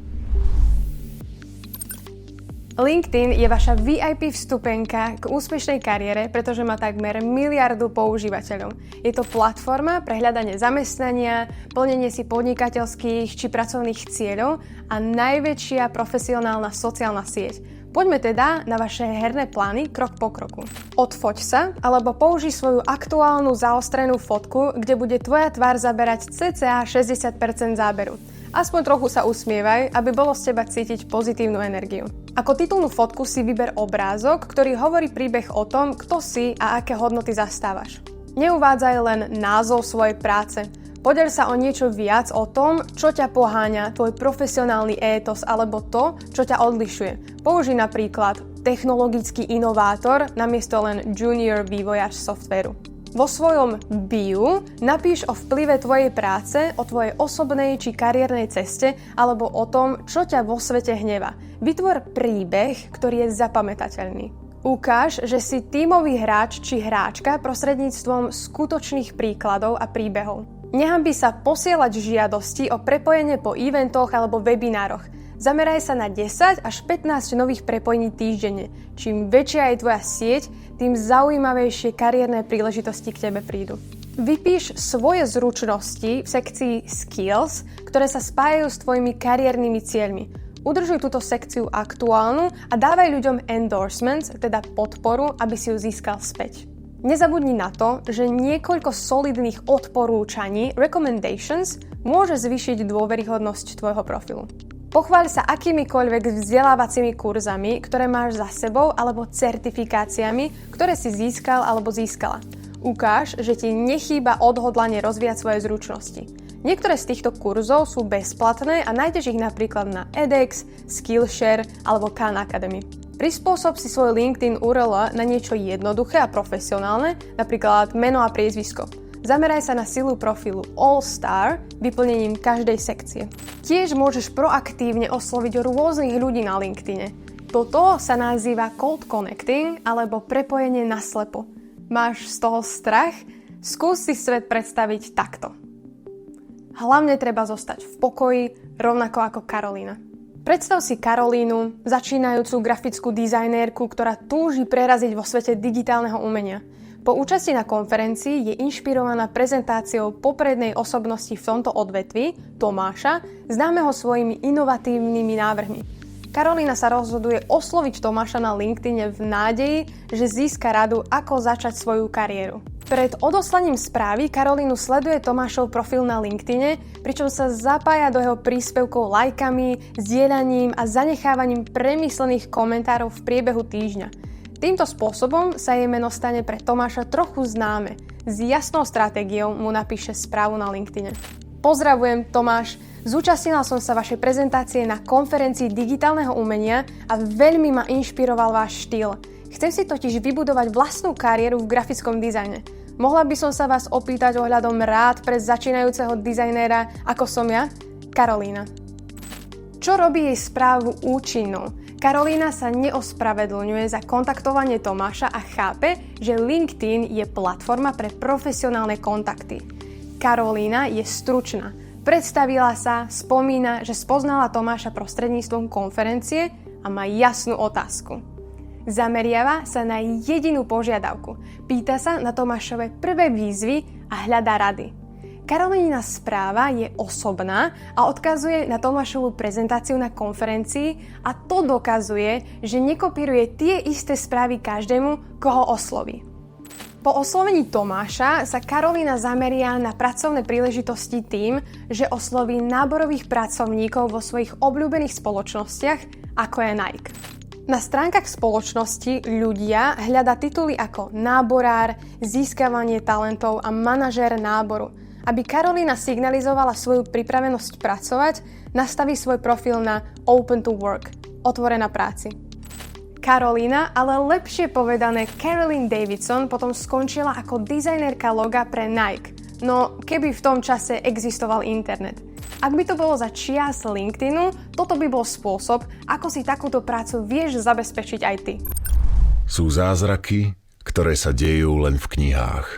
LinkedIn je vaša VIP vstupenka k úspešnej kariére, pretože má takmer 1 miliardu používateľov. Je to platforma pre hľadanie zamestnania, plnenie si podnikateľských či pracovných cieľov a najväčšia profesionálna sociálna sieť. Poďme teda na vaše herné plány krok po kroku. Odfoť sa alebo použij svoju aktuálnu zaostrenú fotku, kde bude tvoja tvár zaberať cca 60% záberu. Aspoň trochu sa usmievaj, aby bolo z teba cítiť pozitívnu energiu. Ako titulnú fotku si vyber obrázok, ktorý hovorí príbeh o tom, kto si a aké hodnoty zastávaš. Neuvádzaj len názov svojej práce. Podeľ sa o niečo viac o tom, čo ťa poháňa, tvoj profesionálny étos alebo to, čo ťa odlišuje. Použij napríklad technologický inovátor namiesto len junior vývojář softvéru. Vo svojom bio napíš o vplyve tvojej práce, o tvojej osobnej či kariérnej ceste alebo o tom, čo ťa vo svete hnevá. Vytvor príbeh, ktorý je zapamätateľný. Ukáž, že si tímový hráč či hráčka prostredníctvom skutočných príkladov a príbehov. Nehanbi sa posielať žiadosti o prepojenie po eventoch alebo webinároch. Zameraj sa na 10 až 15 nových prepojení týždenne. Čím väčšia je tvoja sieť, tým zaujímavejšie kariérne príležitosti k tebe prídu. Vypíš svoje zručnosti v sekcii Skills, ktoré sa spájajú s tvojimi kariérnymi cieľmi. Udržuj túto sekciu aktuálnu a dávaj ľuďom endorsements, teda podporu, aby si ju získal späť. Nezabudni na to, že niekoľko solidných odporúčaní, recommendations, môže zvýšiť dôveryhodnosť tvojho profilu. Pochváľ sa akýmikoľvek vzdelávacími kurzami, ktoré máš za sebou, alebo certifikáciami, ktoré si získal alebo získala. Ukáž, že ti nechýba odhodlanie rozvíjať svoje zručnosti. Niektoré z týchto kurzov sú bezplatné a nájdeš ich napríklad na edX, Skillshare alebo Khan Academy. Prispôsob si svoj LinkedIn URL na niečo jednoduché a profesionálne, napríklad meno a priezvisko. Zameraj sa na silu profilu All Star vyplnením každej sekcie. Tiež môžeš proaktívne osloviť rôznych ľudí na LinkedIne. Toto sa nazýva cold connecting alebo prepojenie naslepo. Máš z toho strach? Skús si svet predstaviť takto. Hlavne treba zostať v pokoji, rovnako ako Karolína. Predstav si Karolínu, začínajúcu grafickú dizajnérku, ktorá túži preraziť vo svete digitálneho umenia. Po účasti na konferencii je inšpirovaná prezentáciou poprednej osobnosti v tomto odvetví, Tomáša, známeho svojimi inovatívnymi návrhmi. Karolína sa rozhoduje osloviť Tomáša na LinkedIne v nádeji, že získa radu, ako začať svoju kariéru. Pred odoslaním správy Karolínu sleduje Tomášov profil na LinkedIne, pričom sa zapája do jeho príspevkov lajkami, zdieľaním a zanechávaním premyslených komentárov v priebehu týždňa. Týmto spôsobom sa jej meno stane pre Tomáša trochu známe. S jasnou stratégiou mu napíše správu na LinkedIne. Pozdravujem, Tomáš. Zúčastnila som sa vašej prezentácie na konferencii digitálneho umenia a veľmi ma inšpiroval váš štýl. Chcem si totiž vybudovať vlastnú kariéru v grafickom dizajne. Mohla by som sa vás opýtať ohľadom rád pre začínajúceho dizajnéra, ako som ja? Karolína. Čo robí jej správu účinnú? Karolína sa neospravedlňuje za kontaktovanie Tomáša a chápe, že LinkedIn je platforma pre profesionálne kontakty. Karolína je stručná. Predstavila sa, spomína, že spoznala Tomáša prostredníctvom konferencie a má jasnú otázku. Zameriava sa na jedinú požiadavku. Pýta sa na Tomášove prvé výzvy a hľadá rady. Karolína správa je osobná a odkazuje na Tomášovú prezentáciu na konferencii a to dokazuje, že nekopíruje tie isté správy každému, koho osloví. Po oslovení Tomáša sa Karolína zameria na pracovné príležitosti tým, že osloví náborových pracovníkov vo svojich obľúbených spoločnostiach, ako je Nike. Na stránkach spoločnosti ľudia hľadá tituly ako náborár, získavanie talentov a manažér náboru. Aby Karolína signalizovala svoju pripravenosť pracovať, nastaví svoj profil na Open to Work, otvorená práci. Karolína, ale lepšie povedané Caroline Davidson, potom skončila ako dizajnerka loga pre Nike. No, keby v tom čase existoval internet. Ak by to bolo za čias LinkedInu, toto by bol spôsob, ako si takúto prácu vieš zabezpečiť aj ty. Sú zázraky, ktoré sa dejú len v knihách.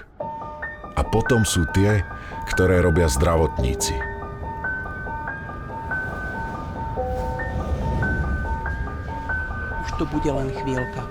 A potom sú tie, ktoré robia zdravotníci. Už to bude len chvíľka.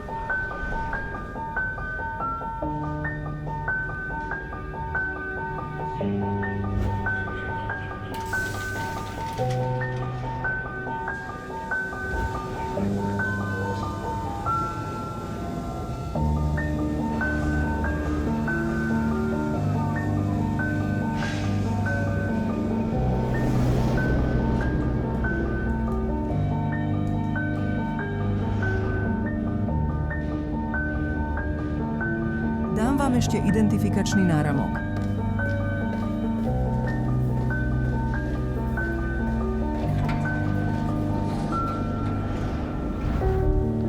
Dám vám ešte identifikačný náramok.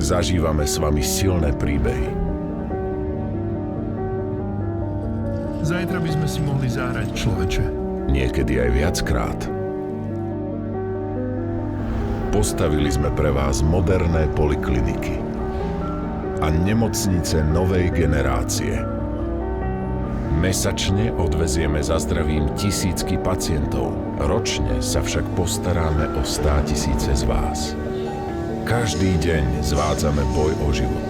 Zažívame s vami silné príbehy. Zajtra by sme si mohli zahrať, človeče. Niekedy aj viackrát. Postavili sme pre vás moderné polikliniky a nemocnice novej generácie. Mesačne odvezieme za zdravím tisícky pacientov. Ročne sa však postaráme o 100 000 z vás. Každý deň zvádzame boj o život.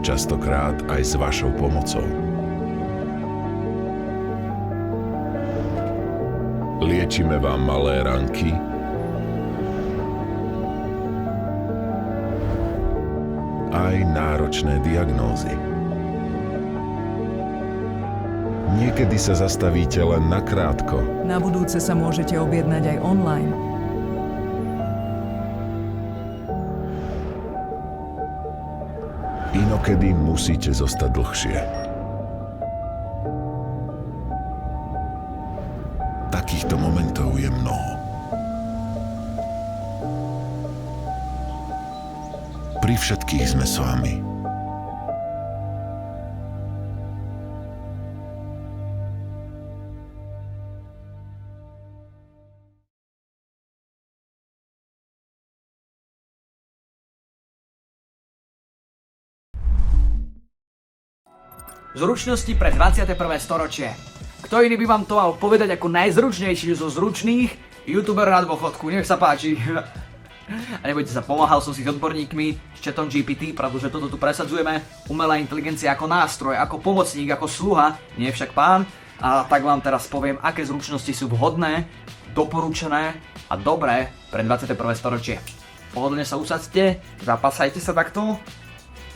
Častokrát aj s vašou pomocou. Liečime vám malé ranky, aj náročné diagnózy. Niekedy sa zastavíte len nakrátko. Na budúce sa môžete objednať aj online. Inokedy musíte zostať dlhšie. Takýchto momentov je mnoho. Pri všetkých sme s vami. Zručnosti pre 21. storočie. Kto iný by vám to mal povedať ako najzručnejší zo zručných? YouTuber na dôchodku, nech sa páči. A nebojte sa, pomáhal som si s odborníkmi, s chatom GPT, pretože toto tu presadzujeme. Umelá inteligencia ako nástroj, ako pomocník, ako sluha, nie však pán. A tak vám teraz poviem, aké zručnosti sú vhodné, doporučené a dobré pre 21. storočie. Pohodlne sa usadzte, zapasajte sa takto,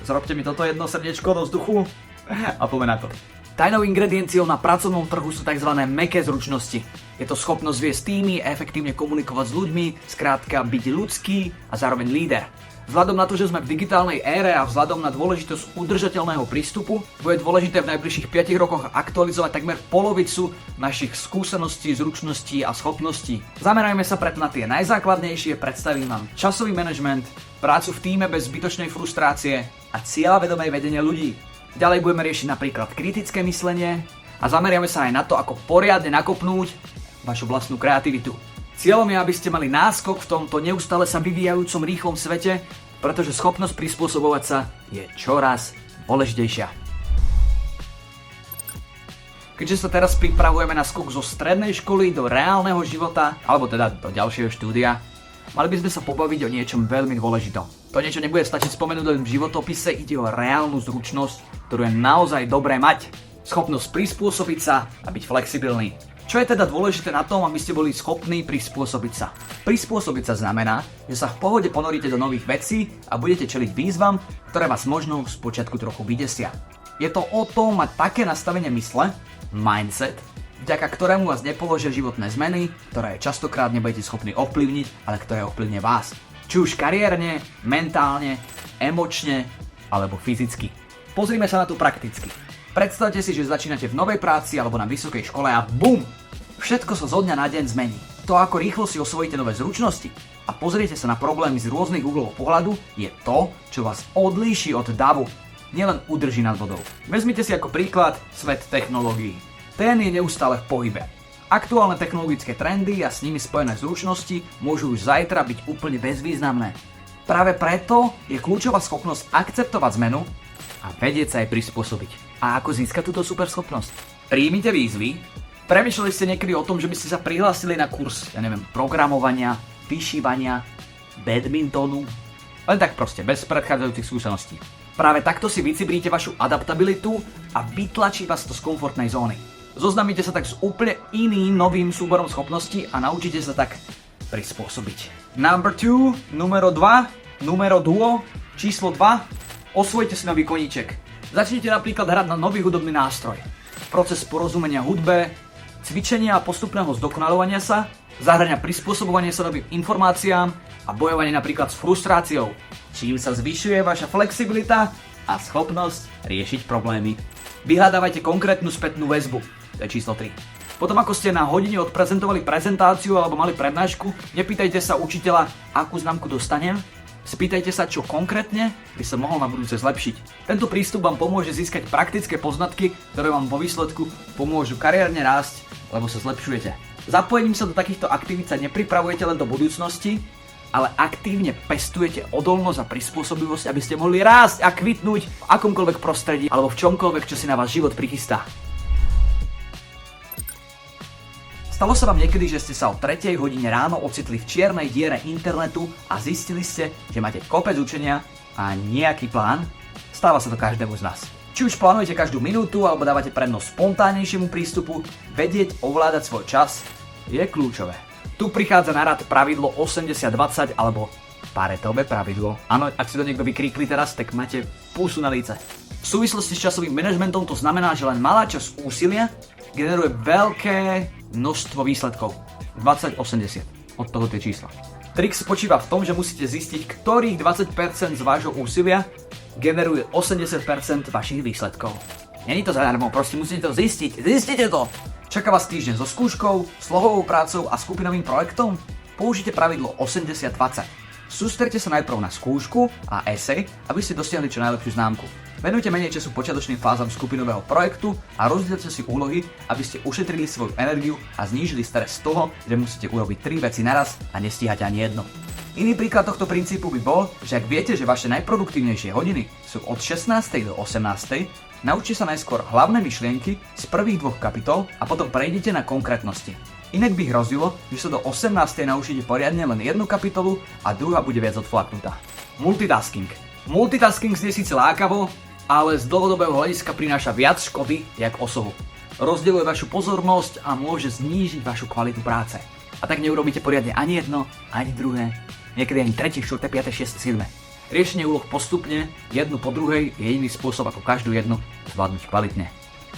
zrobte mi toto jedno srdiečko do vzduchu a poďme na to. Tajnou ingredienciou na pracovnom trhu sú tzv. Mäkké zručnosti. Je to schopnosť viesť týmy, efektívne komunikovať s ľuďmi, skrátka byť ľudský a zároveň líder. Vzhľadom na to, že sme v digitálnej ére a vzhľadom na dôležitosť udržateľného prístupu, bude dôležité v najbližších 5 rokoch aktualizovať takmer polovicu našich skúseností, zručností a schopností. Zamerajme sa preto na tie najzákladnejšie, predstavím vám časový manažment, prácu v tíme bez zbytočnej frustrácie a cieľavedomé vedenie ľudí. Ďalej budeme riešiť napríklad kritické myslenie a zameriame sa aj na to, ako poriadne nakopnúť vašu vlastnú kreativitu. Cieľom je, aby ste mali náskok v tomto neustále sa vyvíjajúcom rýchlom svete, pretože schopnosť prispôsobovať sa je čoraz dôležitejšia. Keďže sa teraz pripravujeme na skok zo strednej školy do reálneho života, alebo teda do ďalšieho štúdia, mali by sme sa pobaviť o niečom veľmi dôležitom. To niečo nebude stačiť spomenúť len v životopise, ide o reálnu zručnosť, ktorú je naozaj dobré mať. Schopnosť prispôsobiť sa a byť flexibilný. Čo je teda dôležité na tom, aby ste boli schopní prispôsobiť sa? Prispôsobiť sa znamená, že sa v pohode ponoríte do nových vecí a budete čeliť výzvam, ktoré vás možno spočiatku trochu vydesia. Je to o tom mať také nastavenie mysle, mindset, vďaka ktorému vás nepoložia životné zmeny, ktoré častokrát nebudete schopní ovplyvniť, ale ktoré ovplyvnia vás. Či už kariérne, mentálne, emočne alebo fyzicky. Pozrime sa na to prakticky. Predstavte si, že začínate v novej práci alebo na vysokej škole a BUM! Všetko sa zo dňa na deň zmení. To, ako rýchlo si osvojíte nové zručnosti a pozriete sa na problémy z rôznych uhlov pohľadu, je to, čo vás odlíši od davu. Nielen udrží nad vodou. Vezmite si ako príklad svet technológií. Ten je neustále v pohybe. Aktuálne technologické trendy a s nimi spojené zručnosti môžu už zajtra byť úplne bezvýznamné. Práve preto je kľúčová schopnosť akceptovať zmenu a vedieť sa jej prispôsobiť. A ako získať túto superschopnosť? Príjmite výzvy. Premýšľali ste niekedy o tom, že by ste sa prihlásili na kurz, programovania, vyšívania, badmintonu? Len tak proste, bez predchádzajúcich skúseností. Práve takto si vycibríte vašu adaptabilitu a vytlačí vás to z komfortnej zóny. Zoznamíte sa tak s úplne iným novým súborom schopností a naučíte sa tak prispôsobiť. Number 2, numero 2, numero duo, číslo 2. Osvojte si nový koníček. Začnite napríklad hrať na nový hudobný nástroj. Proces porozumenia hudbe, cvičenia a postupného zdokonaľovania sa zahŕňa prispôsobovanie sa novým informáciám a bojovanie napríklad s frustráciou, čím sa zvyšuje vaša flexibilita a schopnosť riešiť problémy. Vyhľadávajte konkrétnu spätnú väzbu, to je číslo 3. Potom ako ste na hodine odprezentovali prezentáciu alebo mali prednášku, nepýtajte sa učiteľa, akú známku dostanem, spýtajte sa, čo konkrétne by sa mohol na budúce zlepšiť. Tento prístup vám pomôže získať praktické poznatky, ktoré vám vo výsledku pomôžu kariérne rásť, lebo sa zlepšujete. Zapojením sa do takýchto aktivít sa nepripravujete len do budúcnosti, ale aktívne pestujete odolnosť a prispôsobivosť, aby ste mohli rásť a kvitnúť v akomkoľvek prostredí alebo v čomkoľvek, čo si na vás život prichystá. Stalo sa vám niekedy, že ste sa o 3 hodine ráno ocitli v čiernej diere internetu a zistili ste, že máte kopec učenia a nejaký plán? Stáva sa to každému z nás. Či už plánujete každú minútu alebo dávate prednosť spontánnejšiemu prístupu, vedieť ovládať svoj čas je kľúčové. Tu prichádza na rad pravidlo 80-20 alebo Paretové pravidlo. Áno, ak si to niekto vykríkli teraz, tak máte púsu na líce. V súvislosti s časovým manažmentom to znamená, že len malá časť úsilia generuje veľké množstvo výsledkov. 20-80. Od toho tie čísla. Trik spočíva v tom, že musíte zistiť, ktorých 20% z vášho úsilia generuje 80% vašich výsledkov. Není to zadarmo, proste musíte to zistiť. Zistite to! Čaká vás týždeň so skúškou, slohovou prácou a skupinovým projektom? Použite pravidlo 80-20. Sústredte sa najprv na skúšku a esej, aby ste dosiahli čo najlepšiu známku. Venujte menej času počiatočným fázam skupinového projektu a rozdielte si úlohy, aby ste ušetrili svoju energiu a znížili stres z toho, že musíte urobiť 3 veci naraz a nestíhate ani jedno. Iný príklad tohto princípu by bol, že ak viete, že vaše najproduktívnejšie hodiny sú od 16. do 18., naučte sa najskôr hlavné myšlienky z prvých 2 kapitol a potom prejdite na konkrétnosti. Inak by hrozilo, že sa do 18. naučíte poriadne len jednu kapitolu a druhá bude viac odflaknutá. Multitasking. Multitasking znie síce lákavo, ale z dlhodobého hľadiska prináša viac škody, jak osohu. Rozdeľuje vašu pozornosť a môže znížiť vašu kvalitu práce. A tak neurobíte poriadne ani jedno, ani druhé, niekedy ani 3., 4., 5., 6., 7. Riešenie úloh postupne, jednu po druhej, je jediný spôsob, ako každú jednu zvládnuť kvalitne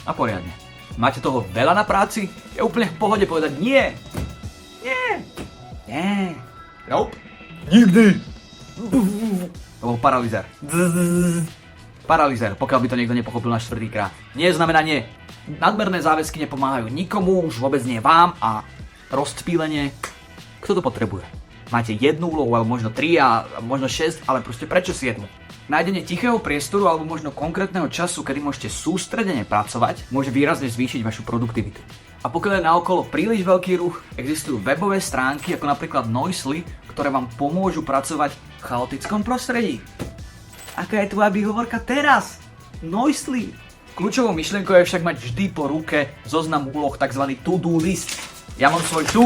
a poriadne. Máte toho veľa na práci? Je úplne v pohode povedať nie. Nie. Nie. Nope. Nikdy. To bol paralizér. Paralizér, pokiaľ by to niekto nepochopil na 4. krát. Nie znamená nie. Nadmerné záväzky nepomáhajú nikomu, už vôbec nie vám a rozptýlenie. Kto to potrebuje? Máte jednu úlohu, alebo možno 3 a možno 6, ale proste prečo 7? Nájdenie tichého priestoru alebo možno konkrétneho času, kedy môžete sústredene pracovať, môže výrazne zvýšiť vašu produktivitu. A pokiaľ je naokolo príliš veľký ruch, existujú webové stránky ako napríklad Noisly, ktoré vám pomôžu pracovať v chaotickom prostredí. Aká je tvoja výhovorka teraz? Noisly! Kľúčovou myšlienkou je však mať vždy po ruke zoznam úloh, tzv. To-do list. Ja mám svoj tu,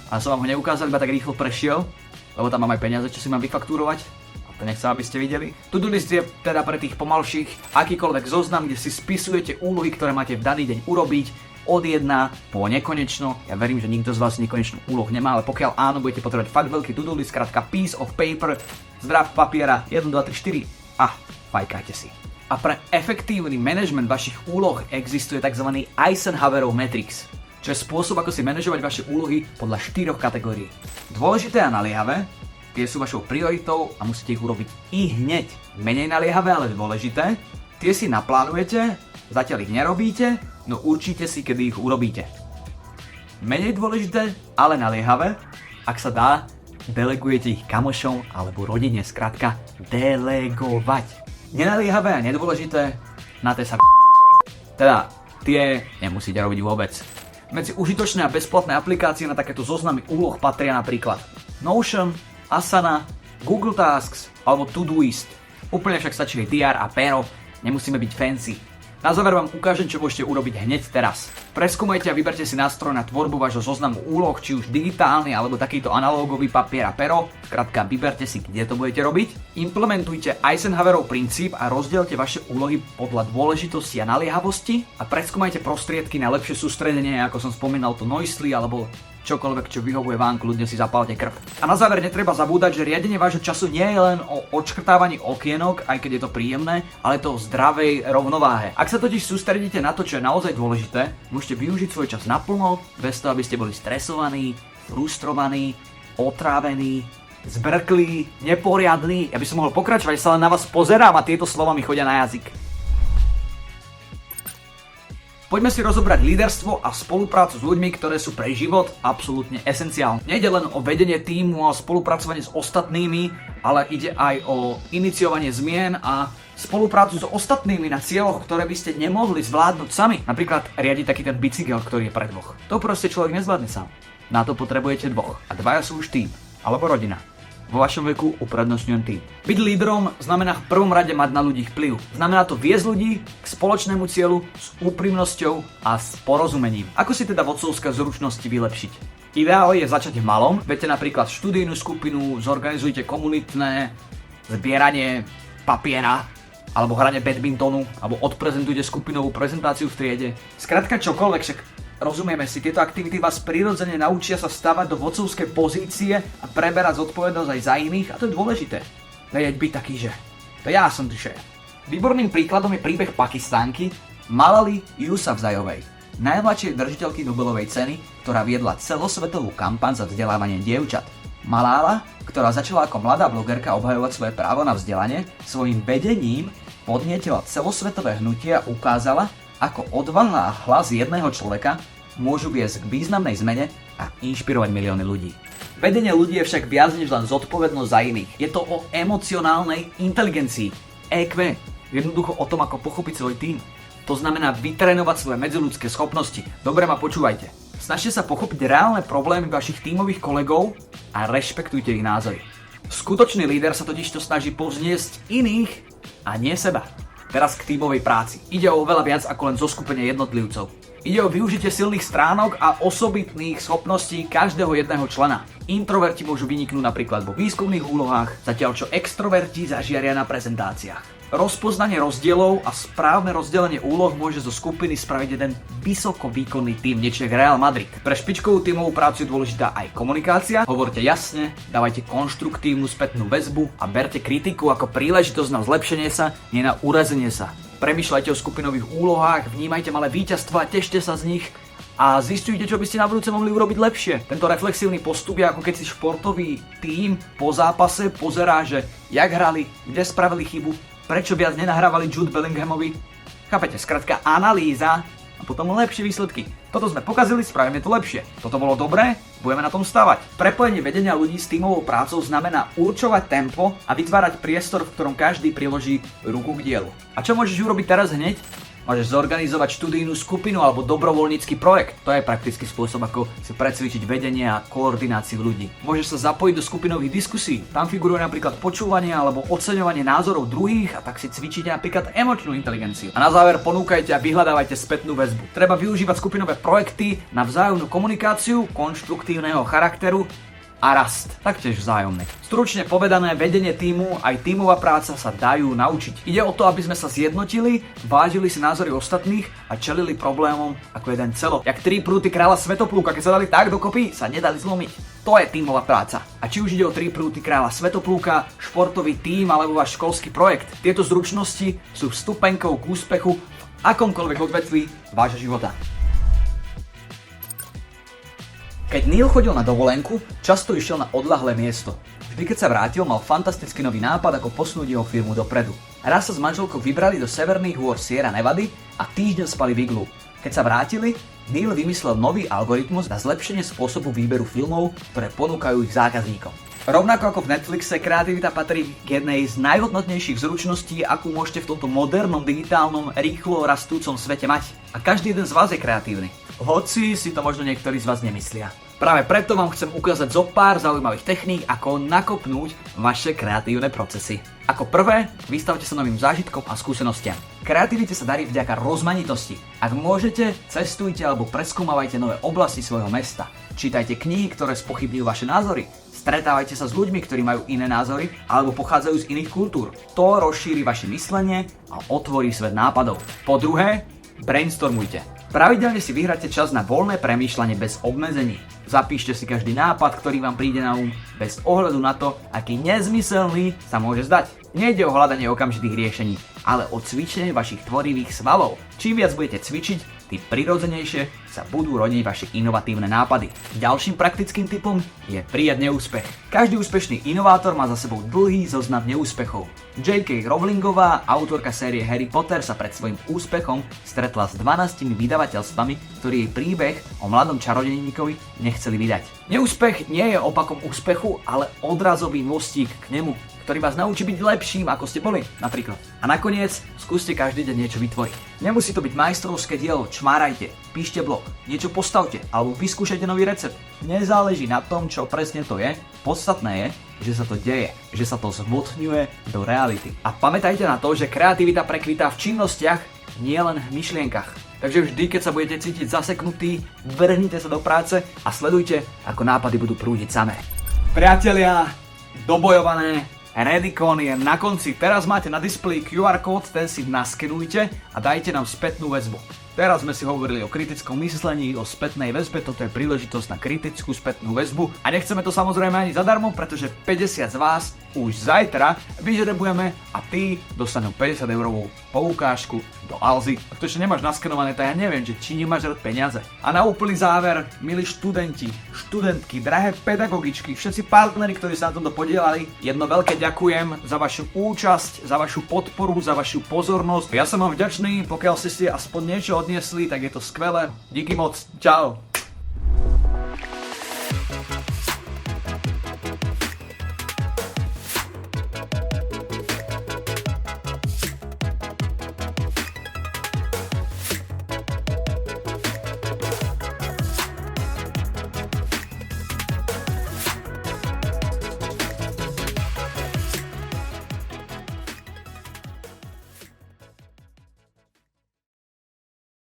a som vám ho neukázal, iba tak rýchlo prešiel, lebo tam mám aj peniaze, čo si mám vyfaktúrovať. A to nechcem, aby ste videli. To-do list je teda pre tých pomalších akýkoľvek zoznam, kde si spisujete úlohy, ktoré máte v daný deň urobiť od 1 po nekonečno. Ja verím, že nikto z vás nekonečnú úloh nemá, ale pokiaľ áno, budete potrebovať fakt veľký to-do list, skrátka piece of paper, zdrav papiera, 1, 2, 3, 4 a fajkajte si. A pre efektívny manažment vašich úloh existuje tzv. Eisenhowerov matrix, čo je spôsob, ako si manažovať vaše úlohy podľa 4 kategórií. Dôležité a naliehavé, tie sú vašou prioritou a musíte ich urobiť i hneď. Menej naliehavé, ale dôležité, tie si naplánujete, zatiaľ ich nerobíte, no určite si, kedy ich urobíte. Menej dôležité, ale naliehavé, ak sa dá, delegujete ich kamošom alebo rodine, skrátka delegovať. Nenaliehavé a nedôležité, na tie sa teda tie nemusíte robiť vôbec. Medzi užitočné a bezplatné aplikácie na takéto zoznamy úloh patria napríklad Notion, Asana, Google Tasks alebo Todoist. Úplne však stačí diár a pero, nemusíme byť fancy. Na záver vám ukážem, čo môžete urobiť hneď teraz. Preskúmajte a vyberte si nástroj na tvorbu vášho zoznamu úloh, či už digitálny alebo takýto analógový papier a pero. Skrátka, vyberte si, kde to budete robiť. Implementujte Eisenhowerov princíp a rozdielte vaše úlohy podľa dôležitosti a naliehavosti a preskúmajte prostriedky na lepšie sústredenie, ako som spomínal to Noisly alebo čokoľvek, čo vyhovuje vám, kľudne si zapálte krv. A na záver netreba zabúdať, že riadenie vášho času nie je len o odškrtávaní okienok, aj keď je to príjemné, ale to o zdravej rovnováhe. Ak sa totiž sústredíte na to, čo je naozaj dôležité, môžete využiť svoj čas naplno, bez toho, aby ste boli stresovaní, frustrovaní, otrávení, zbrklí, neporiadní. Ja by som mohol pokračovať, sa len na vás pozerám a tieto slova mi chodia na jazyk. Poďme si rozobrať líderstvo a spoluprácu s ľuďmi, ktoré sú pre život absolútne esenciálne. Nejde len o vedenie tímu a spolupracovanie s ostatnými, ale ide aj o iniciovanie zmien a spoluprácu s ostatnými na cieľoch, ktoré by ste nemohli zvládnuť sami. Napríklad riadiť taký ten bicykel, ktorý je pre dvoch. To proste človek nezvládne sám. Na to potrebujete dvoch. A dvaja sú už tým, alebo rodina. Vo vašom veku uprednostňujem tým. Byť lídrom znamená v prvom rade mať na ľudí vplyv. Znamená to viesť ľudí k spoločnému cieľu s úprimnosťou a s porozumením. Ako si teda vodcovské zručnosti vylepšiť? Ideál je začať v malom. Veďte napríklad študijnú skupinu, zorganizujte komunitné zbieranie papiera, alebo hranie badmintonu, alebo odprezentujte skupinovú prezentáciu v triede. Skrátka čokoľvek, však rozumieme si, tieto aktivity vás prirodzene naučia sa stavať do vodcovskej pozície a preberať zodpovednosť aj za iných, a to je dôležité. Vedieť byť taký, že to ja som tu šéf. Výborným príkladom je príbeh Pakistánky Malali Yousafzaiovej, najmladšej držiteľky Nobelovej ceny, ktorá viedla celosvetovú kampaň za vzdelávanie dievčat. Malala, ktorá začala ako mladá blogerka obhajovať svoje právo na vzdelanie, svojim vedením podnietila celosvetové hnutie a ukázala, ako odvaha a hlas jedného človeka môžu viesť k významnej zmene a inšpirovať milióny ľudí. Vedenie ľudí je však viac než len zodpovednosť za iných. Je to o emocionálnej inteligencii, EQ, jednoducho o tom, ako pochopiť svoj tím. To znamená vytrénovať svoje medziľudské schopnosti. Dobre ma počúvajte. Snažte sa pochopiť reálne problémy vašich tímových kolegov a rešpektujte ich názory. Skutočný líder sa totižto snaží povzniesť iných a nie seba. Teraz k tímovej práci. Ide o oveľa viac ako len zoskupenie jednotlivcov. Ide o využitie silných stránok a osobitných schopností každého jedného člena. Introverti môžu vyniknúť napríklad vo výskumných úlohách, zatiaľ čo extroverti zažiaria na prezentáciách. Rozpoznanie rozdielov a správne rozdelenie úloh môže zo skupiny spraviť jeden vysoko výkonný tím, niečo jak Real Madrid. Pre špičkovú tímovú prácu je dôležitá aj komunikácia. Hovorte jasne, dávajte konštruktívnu spätnú väzbu a berte kritiku ako príležitosť na zlepšenie sa, nie na urazenie sa. Premýšľajte o skupinových úlohách, vnímajte malé víťazstvá, tešte sa z nich a zisťujte, čo by ste na budúce mohli urobiť lepšie. Tento reflexívny postup je ako keď si športový tím po zápase pozerá, že jak hrali, kde spravili chybu, prečo viac nenahrávali Jude Bellinghamovi. Chápete, skrátka analýza a potom lepšie výsledky. Toto sme pokazili, spravíme to lepšie. Toto bolo dobré, budeme na tom stavať. Prepojenie vedenia ľudí s tímovou prácou znamená určovať tempo a vytvárať priestor, v ktorom každý priloží ruku k dielu. A čo môžeš urobiť teraz hneď? Môžeš zorganizovať študijnú skupinu alebo dobrovoľnícky projekt. To je praktický spôsob, ako si precvičiť vedenie a koordináciu ľudí. Môžeš sa zapojiť do skupinových diskusí. Tam figuruje napríklad počúvanie alebo oceňovanie názorov druhých a tak si cvičíte napríklad emočnú inteligenciu. A na záver ponúkajte a vyhľadávajte spätnú väzbu. Treba využívať skupinové projekty na vzájomnú komunikáciu, konštruktívneho charakteru a rast, taktiež vzájomný. Stručne povedané, vedenie tímu aj tímová práca sa dajú naučiť. Ide o to, aby sme sa zjednotili, vážili si názory ostatných a čelili problémom ako jeden celok. Jak 3 prúty kráľa Svetoplúka, keď sa dali tak dokopy, sa nedali zlomiť. To je tímová práca. A či už ide o 3 prúty kráľa Svetoplúka, športový tím alebo váš školský projekt, tieto zručnosti sú vstupenkou k úspechu v akomkoľvek odvetví vášho života. Keď Neil chodil na dovolenku, často išiel na odľahlé miesto. Vždy keď sa vrátil, mal fantastický nový nápad, ako posunúť jeho firmu dopredu. Raz sa s manželkou vybrali do severných hôr Sierra Nevady a týždeň spali v iglu. Keď sa vrátili, Neil vymyslel nový algoritmus na zlepšenie spôsobu výberu filmov, ktoré ponúkajú ich zákazníkom. Rovnako ako v Netflixe, kreativita patrí k jednej z najhodnotnejších zručností, akú môžete v tomto modernom, digitálnom, rýchlo rastúcom svete mať. A každý jeden z vás je kreatívny. Hoci si to možno niektorí z vás nemyslia. Práve preto vám chcem ukázať zo pár zaujímavých techník, ako nakopnúť vaše kreatívne procesy. Ako prvé, vystavte sa novým zážitkom a skúsenostiam. Kreativite sa darí vďaka rozmanitosti. Ak môžete, cestujte alebo preskúmavajte nové oblasti svojho mesta. Čítajte knihy, ktoré spochybňujú vaše názory. Stretávajte sa s ľuďmi, ktorí majú iné názory alebo pochádzajú z iných kultúr. To rozšíri vaše myslenie a otvorí svet nápadov. Po druhé, brainstormujte. Pravidelne si vyhráte čas na voľné premýšľanie bez obmedzení. Zapíšte si každý nápad, ktorý vám príde na bez ohľadu na to, aký nezmyselný sa môže zdať. Nejde o hľadanie okamžitých riešení, ale o cvičenie vašich tvorivých svalov. Čím viac budete cvičiť, tým prirodzenejšie sa budú rodiť vaše inovatívne nápady. Ďalším praktickým tipom je prijať neúspech. Každý úspešný inovátor má za sebou dlhý zoznam neúspechov. J.K. Rowlingová, autorka série Harry Potter, sa pred svojím úspechom stretla s 12 vydavateľstvami, ktorí jej príbeh o mladom čarodejníkovi nechceli vydať. Neúspech nie je opakom úspechu, ale odrazový mostík k nemu, ktorý vás naučí byť lepším, ako ste boli, napríklad. A nakoniec, skúste každý deň niečo vytvoriť. Nemusí to byť majstrovské dielo, čmárajte, píšte blog, niečo postavte, alebo vyskúšajte nový recept. Nezáleží na tom, čo presne to je, podstatné je, že sa to deje, že sa to zmotňuje do reality. A pamätajte na to, že kreativita prekvitá v činnostiach, nie len v myšlienkach. Takže vždy, keď sa budete cítiť zaseknutí, vrhnite sa do práce a sledujte, ako nápady budú prúdiť samé. Priatelia, dobojované, Redicon je na konci. Teraz máte na displeji QR kód, ten si naskenujte a dajte nám spätnú väzbu. Teraz sme si hovorili o kritickom myslení, o spätnej väzbe, toto je príležitosť na kritickú spätnú väzbu a nechceme to samozrejme ani zadarmo, pretože 50 z vás už zajtra vyžrebujeme a ty dostanú 50 eurovú poukážku do Alzy. Ak to ešte nemáš naskenované, tak ja neviem, že či nemáš rád peniaze. A na úplný záver, milí študenti, študentky, drahé pedagogičky, všetci partneri, ktorí sa na tomto podielali, jedno veľké ďakujem za vašu účasť, za vašu podporu, za vašu pozornosť. Ja som vám vďačný, pokiaľ ste si aspoň niečo odniesli, tak je to skvelé. Díky moc, čau.